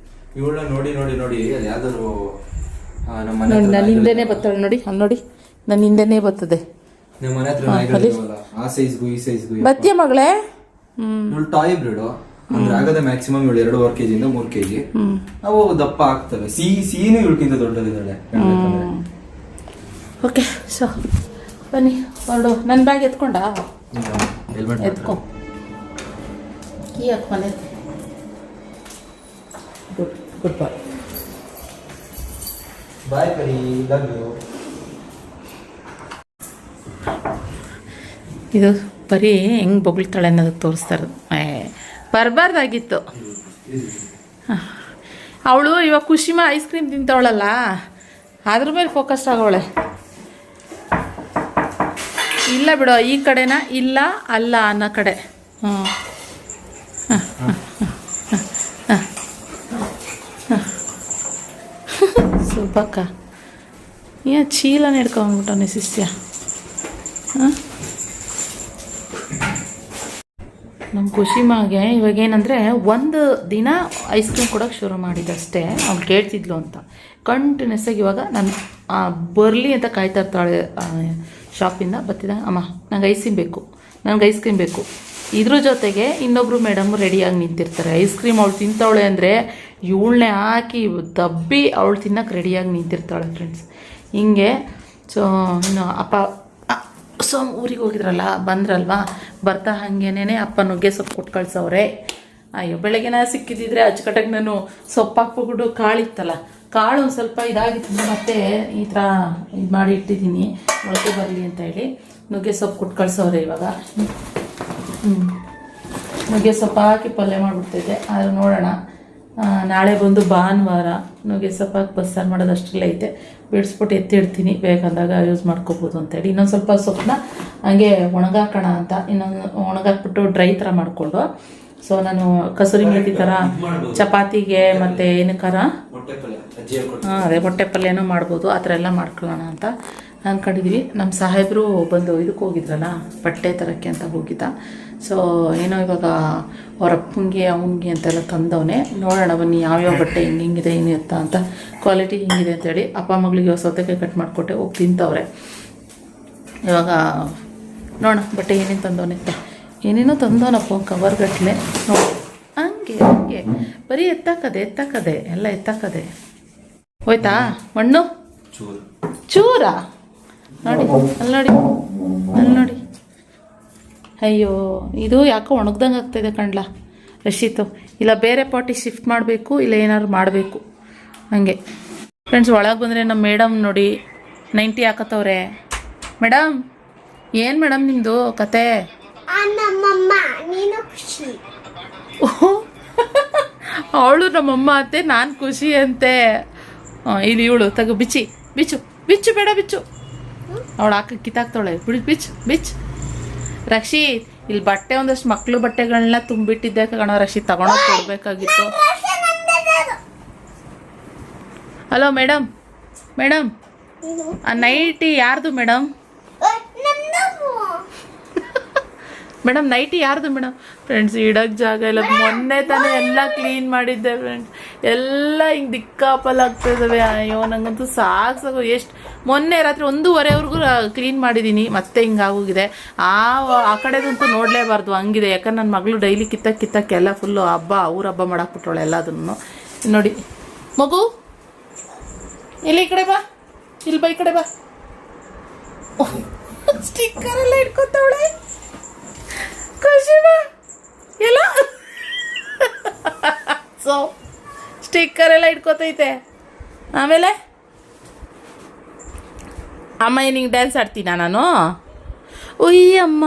ಇವಳ ನೋಡಿ ಅಲ್ಲಿ ಯಾವ್ದಾದ್ರು ನನ್ನ ಹಿಂದೆನೇ ಬರ್ತಾಳೆ. ನೋಡಿ ಅಲ್ಲಿ ನೋಡಿ, ನನ್ನ ಹಿಂದೆನೇ ಬರ್ತದೆ. ಬತ್ತೀಯ ಮಗಳೇ? ಟಾಯ್ ಬ್ರೀಡ್ ಅಂದ್ರೆ ಆಗದೆ ಮ್ಯಾಕ್ಸಿಮಮ್ ಇವಳು 2.5 kg ಇಂದ 3 kg. ಅವು ದಪ್ಪ ಆಗ್ತವೆ. ಸಿಹಿನೂ ಇವಳಿಗಿಂತ ದೊಡ್ಡದಿದ್ದಾಳೆ. ಓಕೆ, ಸೊ ಬನ್ನಿ ಹೊರಡು. ನನ್ನ ಬ್ಯಾಗ್ ಎತ್ಕೊಂಡ? ಎತ್ಕೊ, ಕೀ ಹಾಕಿ ಮನೆ. ಗುಡ್ ಬಾಯ್. ಬಾಯ್ ಪರಿ, ಲವ್ ಯು. ಇದು ಬರೀ ಹೆಂಗೆ ಬೊಗಳ್ತಾಳೆ ಅನ್ನೋದು ತೋರಿಸ್ತಾ ಇರೋದು. ಬರಬಾರ್ದಾಗಿತ್ತು. ಅವಳು ಇವಾಗ ಖುಷಿಮ ಐಸ್ ಕ್ರೀಮ್ ತಿಂತವಳಲ್ಲ, ಅದ್ರ ಮೇಲೆ ಫೋಕಸ್ ಆಗೋಳೆ. ಇಲ್ಲ ಬಿಡೋ, ಈ ಕಡೆನ ಇಲ್ಲ ಅಲ್ಲ ಅನ್ನೋ ಕಡೆ. ಸುಬ್ಬಕ್ಕ ಏ ಚೀಲನ ಹಿಡ್ಕೊಂಬಿಟ್ಟವನೆ ಶಿಷ್ಯ. ಹಾಂ, ನಮ್ಮ ಖುಷಿಮಾಗೆ ಇವಾಗ ಏನಂದರೆ ಒಂದು ದಿನ ಐಸ್ ಕ್ರೀಮ್ ಕೊಡೋಕ್ಕೆ ಶುರು ಮಾಡಿದ್ದೆ ಅಷ್ಟೇ. ಅವ್ನು ಕೇಳ್ತಿದ್ಲು ಅಂತ ಕಂಟಿನ್ಯೂಸ್ ಆಗಿ ಇವಾಗ ನಾನು ಬರಲಿ ಅಂತ ಕಾಯ್ತಾ ಇರ್ತಾಳೆ. ಶಾಪಿಂದ ಬರ್ತಿದ್ದ, ಅಮ್ಮ ನಂಗೆ ಐಸ್ ಕ್ರೀಮ್ ಬೇಕು, ನನಗೆ ಐಸ್ ಕ್ರೀಮ್ ಬೇಕು. ಇದ್ರ ಜೊತೆಗೆ ಇನ್ನೊಬ್ಬರು ಮೇಡಮ್ ರೆಡಿಯಾಗಿ ನಿಂತಿರ್ತಾರೆ. ಐಸ್ ಕ್ರೀಮ್ ಅವಳು ತಿಂತಾವಳೆ ಅಂದರೆ ಇವಳನ್ನೇ ಹಾಕಿ ದಬ್ಬಿ ಅವಳು ತಿನ್ನೋಕೆ ರೆಡಿಯಾಗಿ ನಿಂತಿರ್ತಾಳೆ ಫ್ರೆಂಡ್ಸ್. ಹಿಂಗೆ ಸೊ ಇನ್ನು ಅಪ್ಪ ಊರಿಗೆ ಹೋಗಿದ್ರಲ್ಲ, ಬಂದ್ರಲ್ವಾ, ಬರ್ತಾ ಹಾಗೇನೇ ಅಪ್ಪ ನುಗ್ಗೆ ಸೊಪ್ಪು ಕೊಟ್ಟು ಕಳ್ಸವ್ರೆ. ಅಯ್ಯೋ ಬೆಳಗ್ಗೆನ ಸಿಕ್ಕಿದ್ದಿದ್ರೆ ಅಚ್ಚುಕಟ್ಟಾಗಿ ನಾನು ಸೊಪ್ಪು ಹಾಕ್ಬಿಟ್ಟು ಕಾಳಿತ್ತಲ್ಲ, ಕಾಳು ಒಂದು ಸ್ವಲ್ಪ ಇದಾಗಿತ್ತು, ಮತ್ತೆ ಈ ಥರ ಇದು ಮಾಡಿ ಇಟ್ಟಿದ್ದೀನಿ ಮೊಳಕೆ ಬರಲಿ ಅಂತ ಹೇಳಿ. ನುಗ್ಗೆ ಸೊಪ್ಪು ಕೊಟ್ಟು ಕಳ್ಸವ್ರೆ ಇವಾಗ. ನುಗ್ಗೆ ಸೊಪ್ಪು ಹಾಕಿ ಪಲ್ಯ ಮಾಡಿಬಿಡ್ತಿದ್ದೆ. ಅದು ನೋಡೋಣ, ನಾಳೆ ಬಂದು ಭಾನುವಾರ ನುಗ್ಗೆ ಸೊಪ್ಪು ಹಾಕಿ ಬಸ್ಸಾರು ಮಾಡೋದು ಅಷ್ಟರಲ್ಲೇ ಐತೆ. ಬಿಡಿಸ್ಬಿಟ್ಟು ಎತ್ತಿಡ್ತೀನಿ, ಬೇಕಂದಾಗ ಯೂಸ್ ಮಾಡ್ಕೋಬೋದು ಅಂತೇಳಿ. ಇನ್ನೊಂದು ಸ್ವಲ್ಪ ಸೊಪ್ಪನ್ನ ಹಂಗೆ ಒಣಗಾಕೋಣ ಅಂತ, ಇನ್ನೊಂದು ಒಣಗಾಕ್ಬಿಟ್ಟು ಡ್ರೈ ಥರ ಮಾಡಿಕೊಂಡು, ಸೊ ನಾನು ಕಸೂರಿ ಮೇಥಿ ಥರ ಚಪಾತಿಗೆ ಮತ್ತು ಏನಕ್ಕಾರ ಅದೇ ಮೊಟ್ಟೆ ಪಲ್ಯನೂ ಮಾಡ್ಬೋದು, ಆ ಥರ ಎಲ್ಲ ಮಾಡ್ಕೊಳ್ಳೋಣ ಅಂತ ಅಂದ್ಕೊಂಡಿದ್ವಿ. ನಮ್ಮ ಸಾಹೇಬರು ಬಂದು ಇದಕ್ಕೆ ಹೋಗಿದ್ರಲ್ಲ, ಬಟ್ಟೆ ತರಕ್ಕೆ ಅಂತ ಹೋಗಿದ್ದ. ಸೊ ಏನೋ ಇವಾಗ ಅವ್ರ ಅಪ್ಪಂಗೆ ಅವನಿಗೆ ಅಂತೆಲ್ಲ ತಂದವನೇ. ನೋಡೋಣ ಬನ್ನಿ ಯಾವ್ಯಾವ ಬಟ್ಟೆ ಹಿಂಗಿದೆ ಏನಿರುತ್ತಾ ಅಂತ, ಕ್ವಾಲಿಟಿ ಹಿಂಗಿದೆ ಅಂತೇಳಿ. ಅಪ್ಪ ಮಗಳಿಗೆ ಸೌತೆಕಾಯಿ ಕಟ್ ಮಾಡಿಕೊಟ್ಟೆ, ಹೋಗಿ ತಿಂತವ್ರೆ. ಇವಾಗ ನೋಡೋಣ ಬಟ್ಟೆ ಏನೇನು ತಂದವನೆ ಅಂತ. ಏನೇನೋ ತಂದವನಪ್ಪ ಕವರ್ಗಟ್ಲೆ ನೋಡಿ. ಹಂಗೆ ಹಂಗೆ ಬರೀ ಎತ್ತಾಕದೆ ಎಲ್ಲ ಎತ್ತಾಕದೆ. ಹೋಯ್ತಾ ಮಣ್ಣು ಚೂರ ನೋಡಿ, ಅಲ್ಲಿ ನೋಡಿ. ಅಯ್ಯೋ ಇದು ಯಾಕೋ ಒಣಗ್ದಂಗೆ ಆಗ್ತಾಯಿದೆ ಕಣ್ಲ ರಶೀತು. ಇಲ್ಲ ಬೇರೆ ಪಾಟಿಗೆ ಶಿಫ್ಟ್ ಮಾಡಬೇಕು, ಇಲ್ಲ ಏನಾದ್ರು ಮಾಡಬೇಕು ಹಂಗೆ. ಫ್ರೆಂಡ್ಸ್ ಒಳಗೆ ಬಂದರೆ ನಮ್ಮ ಮೇಡಮ್ ನೋಡಿ 90 ಹಾಕತ್ತವ್ರೆ. ಮೇಡಮ್ ಏನು ಮೇಡಮ್ ನಿಮ್ಮದು ಕತೆ? ಅವಳು ನಮ್ಮಮ್ಮ ಅಂತೆ, ನಾನು ಖುಷಿ ಅಂತೆ. ಇಲ್ಲಿ ಇವಳು ತಗೋ ಬಿಚ್ಚು ಬೇಡ ಬಿಚ್ಚು. ಅವಳು ಕಿತ್ತಾಕ್ತಾವಳೆ, ಬಿಚ್ಚು. ರಕ್ಷಿ ಇಲ್ಲಿ ಬಟ್ಟೆ ಒಂದಷ್ಟು ಮಕ್ಳು ಬಟ್ಟೆಗಳನ್ನ ತುಂಬಿಟ್ಟಿದ್ದೆ ಕಣೋ ರಕ್ಷಿ, ತಗೊಂಡೋಗಿ ಕೊಡ್ಬೇಕಾಗಿತ್ತು. ಹಲೋ ಮೇಡಮ್, ಆ ನೈಟಿ ಯಾರ್ದು ಮೇಡಮ್? ನೈಟಿ ಯಾರ್ದು ಮೇಡಮ್? ಫ್ರೆಂಡ್ಸ್ ಇಡೋಕ್ಕೆ ಜಾಗ ಇಲ್ಲ. ಮೊನ್ನೆ ತಾನೇ ಎಲ್ಲ ಕ್ಲೀನ್ ಮಾಡಿದ್ದೆ ಫ್ರೆಂಡ್ಸ್, ಎಲ್ಲ ಹಿಂಗೆ ದಿಕ್ಕಾಪಲ್ ಆಗ್ತಾ ಇದ್ದಾವೆ. ಅಯ್ಯೋ ನಂಗಂತೂ ಸಾಕು. ಎಷ್ಟು ಮೊನ್ನೆ ರಾತ್ರಿ 1:30ವರೆಗೂ ಕ್ಲೀನ್ ಮಾಡಿದ್ದೀನಿ, ಮತ್ತೆ ಹಿಂಗಾಗೋಗಿದೆ. ಆ ಕಡೆದಂತೂ ನೋಡಲೇಬಾರ್ದು ಹಂಗಿದೆ. ಯಾಕಂದ್ರೆ ನನ್ನ ಮಗಳು ಡೈಲಿ ಕಿತ್ತಕ್ಕೆ ಎಲ್ಲ ಫುಲ್ಲು ಊರ ಹಬ್ಬ ಮಾಡಾಕ್ಬಿಟ್ಟವಳೆ ಎಲ್ಲದನ್ನು. ನೋಡಿ ಮಗು, ಇಲ್ಲಿ ಈ ಕಡೆ ಬಾ, ಈ ಕಡೆ ಬಾ. ಸ್ಟಿಕ್ಕರ್ ಎಲ್ಲ ಇಟ್ಕೊತಾವಳೆ ಖುಷಿ ಬಾ ಎಲ್ಲ. ಸೊ ಸ್ಟಿಕ್ಕರ್ ಎಲ್ಲ ಇಟ್ಕೋತೈತೆ. ಆಮೇಲೆ ಅಮ್ಮ ನಿಂಗೆ ಡ್ಯಾನ್ಸ್ ಆಡ್ತೀನ ನಾನು? ಉಯ್ಯಮ್ಮ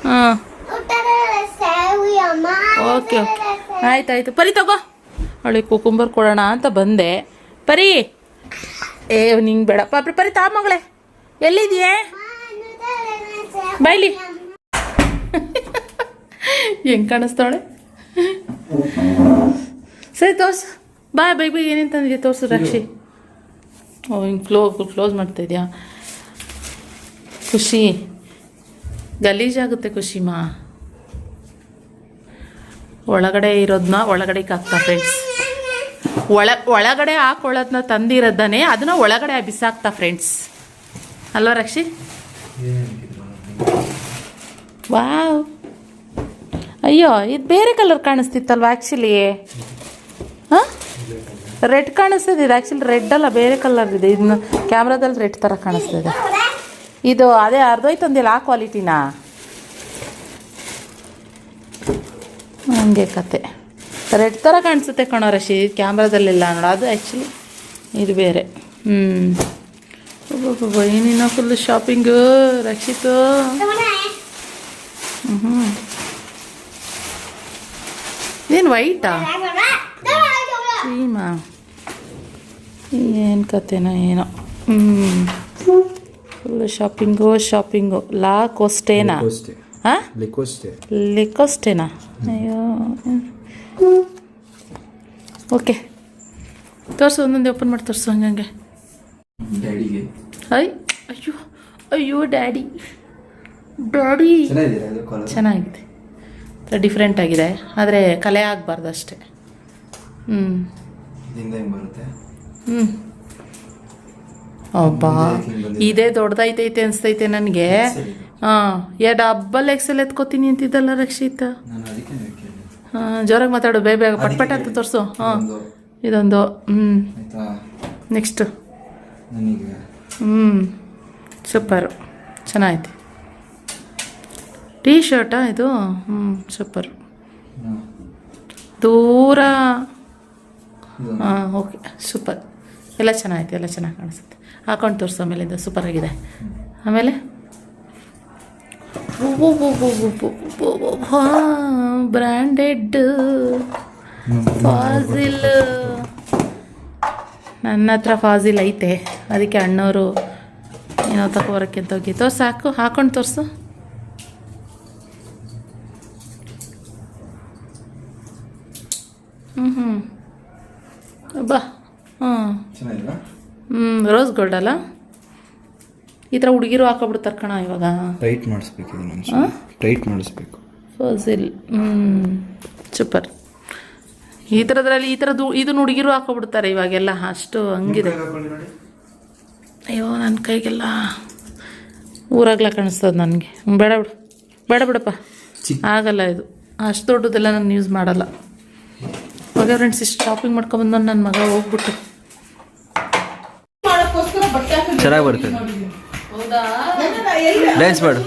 ಹಾಂ ಓಕೆ ಆಯ್ತಾಯ್ತು. ಪರಿ ತಗೋ, ಅವಳಿಗೆ ಕುಕುಂಬರ್ ಕೊಡೋಣ ಅಂತ ಬಂದೆ. ಪರಿ ನಿಂಗೆ ಬೇಡ ಪರಿ ತಾ ಮಗಳೇ, ಎಲ್ಲಿದೆಯೇ ಬೈಲಿ. ಹೆಂಗೆ ಕಾಣಿಸ್ತಾವಳೆ? ಸರಿ ತೋರ್ಸು, ಬೈ ಏನೇನು ತಂದಿದ್ಯಾ ತೋರ್ಸು ರಕ್ಷಿ. ಹಿಂಗೆ ಕ್ಲೋಸ್ ಮಾಡ್ತಾಯಿದ್ಯಾ? ಖುಷಿ ಗಲೀಜಾಗುತ್ತೆ ಖುಷಿಮಾ. ಒಳಗಡೆ ಇರೋದನ್ನ ಒಳಗಡೆಗೆ ಹಾಕ್ತಾ ಫ್ರೆಂಡ್ಸ್. ಒಳಗಡೆ ಹಾಕೊಳ್ಳೋದನ್ನ ತಂದಿರೋದನ್ನೇ ಅದನ್ನ ಒಳಗಡೆ ಬಿಸಾಕ್ತಾ ಫ್ರೆಂಡ್ಸ್. ಅಲ್ವಾ ರಕ್ಷಿ? ವಾವ್, ಅಯ್ಯೋ ಇದು ಬೇರೆ ಕಲರ್ ಕಾಣಿಸ್ತಿತ್ತಲ್ವ ಆ್ಯಕ್ಚುಲಿ. ಹಾಂ ರೆಡ್ ಕಾಣಿಸ್ತಿದೆ. ಇದು ಆ್ಯಕ್ಚುಲಿ ರೆಡ್ ಅಲ್ಲ, ಬೇರೆ ಕಲರ್ ಇದೆ. ಇದನ್ನ ಕ್ಯಾಮ್ರಾದಲ್ಲಿ ರೆಡ್ ಥರ ಕಾಣಿಸ್ತಿದೆ. ಇದು ಅದೇ ಅರ್ಧೋಯ್ತಂದಿಲ್ಲ ಆ ಕ್ವಾಲಿಟಿನಾ? ಹಂಗೆ ಕತೆ. ರೆಡ್ ಥರ ಕಾಣಿಸುತ್ತೆ ಕಣೋ ರಶಿ, ಕ್ಯಾಮ್ರಾದಲ್ಲಿಲ್ಲ ನೋಡ. ಅದು ಆ್ಯಕ್ಚುಲಿ ಇದು ಬೇರೆ. ಏನೇನೋ ಫುಲ್ ಶಾಪಿಂಗು ರಕ್ಷಿತು. ಏನು ವೈಟಾ ಕ್ರೀಮಾ? ಏನು ಕತೆನೋ ಏನೋ. ಫುಲ್ ಶಾಪಿಂಗು ಲಾ ಕೋಸ್ಟೇನಾ ಹಾಂ ಲಿಕೋಸ್ಟೇನಾ ಅಯ್ಯೋ ಓಕೆ ತೋರಿಸು ಒಂದೊಂದೇ ಓಪನ್ ಮಾಡಿ ತೋರಿಸು ಹಂಗಂಗೆ ಅಯ್ಯೋ ಅಯ್ಯೋ ಡ್ಯಾಡಿ ಚೆನ್ನಾಗಿದೆ ಡಿಫ್ರೆಂಟ್ ಆಗಿದೆ ಆದರೆ ಕಲೆ ಆಗಬಾರ್ದು ಅಷ್ಟೇ ಅಬ್ಬಾ ಇದೇ ದೊಡ್ಡದೈತೈತೆ ಅನಿಸ್ತೈತೆ ನನಗೆ ಹಾಂ ಡಬ್ಬಲ್ ಎಕ್ಸೆಲ್ ಎತ್ಕೋತೀನಿ ಅಂತಿದ್ದಲ್ಲ ರಕ್ಷಿತ್ ಹಾಂ ಜೋರಾಗಿ ಮಾತಾಡು ಬೇಗ ಪಟ್ಪಟ ಅಂತ ತೋರಿಸು ಹಾಂ ಇದೊಂದು ನೆಕ್ಸ್ಟು ಸೂಪರು ಚೆನ್ನಾಗೈತೆ ಟೀ ಶರ್ಟಾ ಇದು ಸೂಪರ್ ದೂರ ಹಾಂ ಓಕೆ ಸೂಪರ್ ಎಲ್ಲ ಚೆನ್ನಾಗೈತೆ ಎಲ್ಲ ಚೆನ್ನಾಗಿ ಕಾಣಿಸುತ್ತೆ ಹಾಕೊಂಡು ತೋರಿಸು ಆಮೇಲಿಂದ ಸೂಪರ್ ಆಗಿದೆ ಆಮೇಲೆ ಬ್ರ್ಯಾಂಡೆಡ್ ಫಾಜಿಲ್ ನನ್ನ ಹತ್ರ ಫಾಜಿಲ್ ಐತೆ ಅದಕ್ಕೆ ಅಣ್ಣವರು ಏನೋ ತಗೊಬರೋಕ್ಕೆ ಅಂತ ಹೋಗಿ ಸಾಕು ಹಾಕೊಂಡು ತೋರಿಸು ಬಾ ಹಾಂ ರೋಸ್ ಗೋಲ್ಡ್ ಅಲ್ಲ ಈ ಥರ ಹುಡುಗಿರು ಹಾಕೊಬಿಡ್ತಾರೆ ಕಣ ಇವಾಗ ಟೈಟ್ ಮಾಡಿಸ್ಬೇಕು ಫಾಜಿಲ್ ಸೂಪರ್ ಈ ಥರದ್ರಲ್ಲಿ ಈ ಥರದ್ದು ಇದನ್ನ ಹುಡುಗಿರು ಹಾಕೊಬಿಡ್ತಾರೆ ಇವಾಗೆಲ್ಲ ಅಷ್ಟು ಹಂಗಿದೆ ಅಯ್ಯೋ ನನ್ನ ಕೈಗೆಲ್ಲ ಊರಾಗ್ಲ ಕಾಣಿಸ್ತದೆ ನನಗೆ ಬೇಡ ಬಿಡಪ್ಪ ಆಗಲ್ಲ ಇದು ಅಷ್ಟು ದೊಡ್ಡದೆಲ್ಲ ನಾನು ಯೂಸ್ ಮಾಡಲ್ಲ ಓಕೆ ಫ್ರೆಂಡ್ಸ್ ಇಷ್ಟು ಶಾಪಿಂಗ್ ಮಾಡ್ಕೊಂಬಂದು ನನ್ನ ಮಗ ಹೋಗ್ಬಿಟ್ಟು ಚೆನ್ನಾಗಿ ಬರ್ತದೆ ಡ್ಯಾನ್ಸ್ ಮಾಡು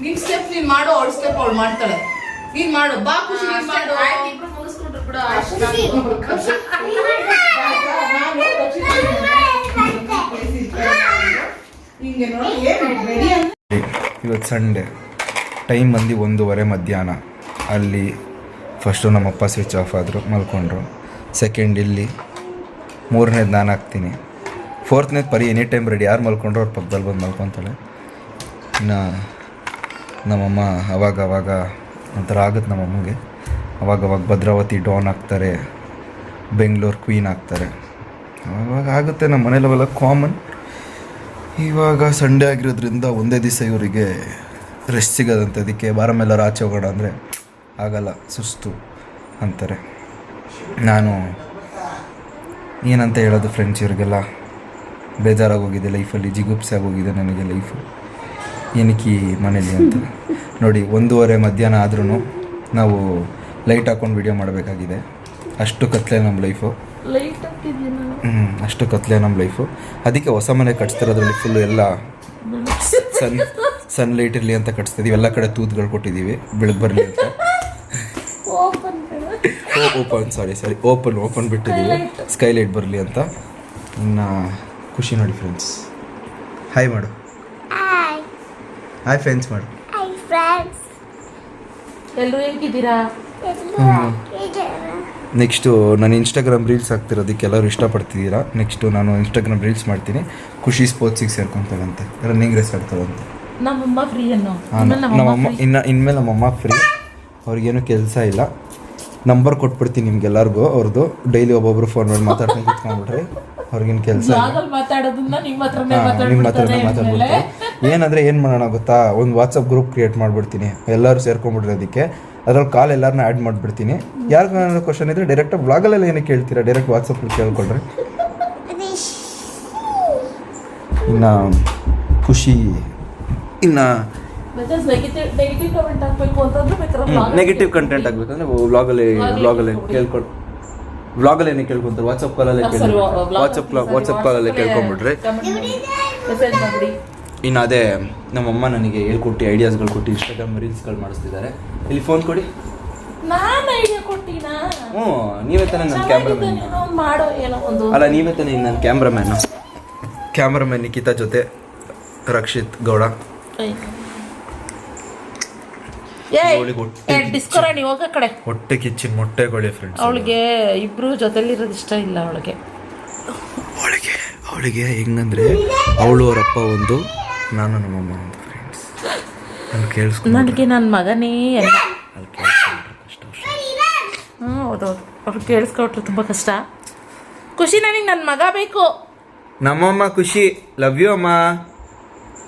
ನಿನ್ ಸ್ಟೆಪ್ ನೀನ್ ಮಾಡು ಅವಳ ಸ್ಟೆಪ್ ಅವಳು ಮಾಡ್ತಾಳೆ ನೀನ್ ಮಾಡು ಬಾ ಖುಷಿ ನೀನ್ ಮಾಡು ಇಬ್ರು ಮುಗಿಸ್ಕೊಂಡ್ರು ಕೂಡ ಇವತ್ತು ಸಂಡೇ ಟೈಮ್ ಬಂದು 1:30 ಮಧ್ಯಾಹ್ನ ಅಲ್ಲಿ ಫಸ್ಟು ನಮ್ಮಪ್ಪ ಸ್ವಿಚ್ ಆಫ್ ಆದರು ಮಲ್ಕೊಂಡ್ರು ಸೆಕೆಂಡ್ ಇಲ್ಲಿ ಮೂರನೇದು ನಾನು ಹಾಕ್ತೀನಿ ಫೋರ್ತ್ನೇದು ಪರಿ ಎನಿ ಟೈಮ್ ರೆಡಿ ಯಾರು ಮಲ್ಕೊಂಡ್ರು ಅವ್ರ ಪಕ್ಕದಲ್ಲಿ ಬಂದು ಮಲ್ಕೊತಾಳೆ ಇನ್ನು ನಮ್ಮಮ್ಮ ಅವಾಗ ಒಂಥರ ಆಗುತ್ತೆ ನಮ್ಮಮ್ಮಗೆ ಅವಾಗವಾಗ ಭದ್ರಾವತಿ ಡಾನ್ ಆಗ್ತಾರೆ ಬೆಂಗಳೂರು ಕ್ವೀನ್ ಆಗ್ತಾರೆ ಅವಾಗ ಆಗುತ್ತೆ ನಮ್ಮ ಮನೇಲೆಲ್ಲ ಕಾಮನ್ ಇವಾಗ ಸಂಡೇ ಆಗಿರೋದ್ರಿಂದ ಒಂದೇ ದಿವಸ ಇವರಿಗೆ ರೆಸ್ಟ್ ಸಿಗೋದಂತೆ ಅದಕ್ಕೆ ಬಾರಮೆಲ್ಲರೂ ಆಚೆ ಹೋಗೋಣ ಅಂದರೆ ಆಗಲ್ಲ ಸುಸ್ತು ಅಂತಾರೆ ನಾನು ಏನಂತ ಹೇಳೋದು ಫ್ರೆಂಡ್ಸ್ ಇವ್ರಿಗೆಲ್ಲ ಬೇಜಾರಾಗೋಗಿದೆ ಲೈಫಲ್ಲಿ ಜಿಗುಪ್ಸೆ ಆಗೋಗಿದೆ ನನಗೆ ಲೈಫು ಏನಕ್ಕೆ ಮನೇಲಿ ಅಂತ ನೋಡಿ 1:30 ಮಧ್ಯಾಹ್ನ ಆದ್ರೂ ನಾವು ಲೈಟ್ ಹಾಕ್ಕೊಂಡು ವಿಡಿಯೋ ಮಾಡಬೇಕಾಗಿದೆ ಅಷ್ಟು ಕತ್ಲೆ ನಮ್ಮ ಲೈಫು ಅಷ್ಟು ಕತ್ಲೆ ನಮ್ಮ ಲೈಫು ಅದಕ್ಕೆ ಹೊಸ ಮನೆ ಕಟ್ಸ್ತಿರೋದ್ರಲ್ಲಿ ಫುಲ್ಲು ಎಲ್ಲ ಸನ್ಲೈಟ್ ಇರಲಿ ಅಂತ ಕಟ್ಸ್ತಿದ್ದೀವಿ ಎಲ್ಲ ಕಡೆ ತೂತ್ಗಳು ಕೊಟ್ಟಿದ್ದೀವಿ ಬೆಳಗ್ಗೆ ಬರಲಿ ಅಂತ ಓಪನ್ ಬಿಟ್ಟಿದ್ದೀವಿ ಸ್ಕೈಲೈಟ್ ಬರಲಿ ಅಂತ ಇನ್ನು ಖುಷಿ ನೋಡಿ ಫ್ರೆಂಡ್ಸ್ ಹಾಯ್ ಮಾಡು ಹಾಯ್ ಫ್ರೆಂಡ್ಸ್ ಮಾಡು ಎಲ್ಲರೂ ಹೇಗಿದ್ದೀರಾ ನೆಕ್ಸ್ಟು ನಾನು ಇನ್ಸ್ಟಾಗ್ರಾಮ್ ರೀಲ್ಸ್ ಹಾಕ್ತಿರೋದಕ್ಕೆ ಎಲ್ಲರೂ ಇಷ್ಟಪಡ್ತಿದ್ದೀರಾ ನೆಕ್ಸ್ಟು ನಾನು ಇನ್ಸ್ಟಾಗ್ರಾಮ್ ರೀಲ್ಸ್ ಮಾಡ್ತೀನಿ ಖುಷಿ ಸ್ಪೋರ್ಟ್ಸಿಗೆ ಸೇರ್ಕೊತಾಳಂತೆ ರನ್ನಿಂಗ್ ರೇಸ್ ಆಡ್ತಾಳಂತೆ ನಮ್ಮಮ್ಮ ಫ್ರೀ ಅನ್ನೋ ನಮ್ಮಮ್ಮ ಇನ್ಮೇಲೆ ನಮ್ಮಮ್ಮ ಫ್ರೀ ಅವ್ರಿಗೇನು ಕೆಲಸ ಇಲ್ಲ ನಂಬರ್ ಕೊಟ್ಬಿಡ್ತೀನಿ ನಿಮ್ಗೆಲ್ಲರಿಗೂ ಅವ್ರದ್ದು ಡೈಲಿ ಒಬ್ಬೊಬ್ರು ಫೋನ್ ಮಾಡಿ ಮಾತಾಡ್ಕೊಂಡು ಕೂತ್ಕೊಂಡ್ಬಿಟ್ರೆ ಅವ್ರಿಗೇನು ಕೆಲಸ ನಿಮ್ಮ ಹತ್ರನೇ ಮಾತಾಡ್ಬಿಡ್ತಾರೆ ಏನಂದರೆ ಏನು ಮಾಡೋಣ ಗೊತ್ತಾ ಒಂದು ವಾಟ್ಸಪ್ ಗ್ರೂಪ್ ಕ್ರಿಯೇಟ್ ಮಾಡಿಬಿಡ್ತೀನಿ ಎಲ್ಲರೂ ಸೇರ್ಕೊಂಡ್ಬಿಡ್ರಿ ಅದಕ್ಕೆ ಅದ್ರಲ್ಲಿ ಕಾಲ್ ಎಲ್ಲರನ್ನ ಆ್ಯಡ್ ಮಾಡಿಬಿಡ್ತೀನಿ ಯಾರಿಗೂ ಕ್ವಶನ್ ಇದ್ದರೆ ಡೈರೆಕ್ಟಾಗಿ ಬ್ಲಾಗಲ್ಲೆಲ್ಲ ಏನಕ್ಕೆ ಕೇಳ್ತೀರಾ ಡೈರೆಕ್ಟ್ ವಾಟ್ಸಪ್ಪಲ್ಲಿ ಕೇಳ್ಕೊಳ್ರಿ ಇನ್ನು ಖುಷಿ ಇನ್ನು ನೆಗೆಟಿವ್ ಕಮೆಂಟ್ ಹಾಕಬೇಕು ಅಂತಂದ್ರೆ ಬೇಕಾದ್ರೆ ನೆಗೆಟಿವ್ ಕಂಟೆಂಟ್ ಆಗಬೇಕಂದ್ರೆ ವ್ಲಾಗಲ್ಲಿ ಏನೇ ಕೇಳ್ಕೊಂತಾರೆ ವಾಟ್ಸಪ್ ಕಾಲಲ್ಲೇ ಕೇಳ್ಕೊಂಬಿಟ್ರೆ ಮೆಸೇಜ್ ಮಾಡಿ. ಇನ್ನು ಅದೇ ನಮ್ಮಮ್ಮ ನನಗೆ ಹೇಳ್ಕೊಟ್ಟು ಐಡಿಯಾಸ್ಗಳು ಕೊಟ್ಟು ಇನ್ಸ್ಟಾಗ್ರಾಮ್ ರೀಲ್ಸ್ಗಳು ಮಾಡಿಸ್ತಿದ್ದಾರೆ. ಇಲ್ಲಿ ಫೋನ್ ಕೊಡಿ. ನಾನು ಐಡಿಯಾ ಕೊಟ್ಟಿನಾ? ಹ್ಞೂ, ನೀವೇ ತಾನೇ ನನ್ನ ಕ್ಯಾಮ್ರಾಮನ್. ಮಾಡೋ ಏನೋ ಒಂದು ಅಲ್ಲ, ನೀವೇ ತಾನೇ ನನ್ನ ಕ್ಯಾಮ್ರಾಮನ್ ನಿಖಿತಾ ಜೊತೆ ರಕ್ಷಿತ್ ಗೌಡ. ಡಿಸ್ಕೋರಾಣಿ ಹೋಗ ಕಡೆ. ಹೊಟ್ಟೆ ಕಿಚ್ಚಿನ ಮೊಟ್ಟೆಗಳೇ ಫ್ರೆಂಡ್ಸ್. ಅವಳಿಗೆ ಇಬ್ರು ಜೊತೆಲಿರೋದು ಇಷ್ಟ ಇಲ್ಲ. ಅವಳಿಗೆ ಹೆಂಗಂದ್ರೆ ಅವಳು ಅವರಪ್ಪ ಒಂದು, ನಾನು ನಮ್ಮಮ್ಮ ಒಂದು ಫ್ರೆಂಡ್ಸ್. ನಾನು ಕೇಳಿಸ್ಕೊಂಡು ನನಗೆ ನನ್ನ ಮಗನೇ ಎಲ್ಲ. ಅಲ್ಲಿ ಕೇಳಿಸ್ಕೊಂಡ್ರೆ ಕಷ್ಟ. ಹೌದೌದು, ಅವ್ರು ಕೇಳಿಸ್ಕೊಟ್ರು ತುಂಬ ಕಷ್ಟ. ಖುಷಿ, ನನಗೆ ನನ್ನ ಮಗ ಬೇಕು. ನಮ್ಮಮ್ಮ ಖುಷಿ, ಲವ್ ಯು ಅಮ್ಮ.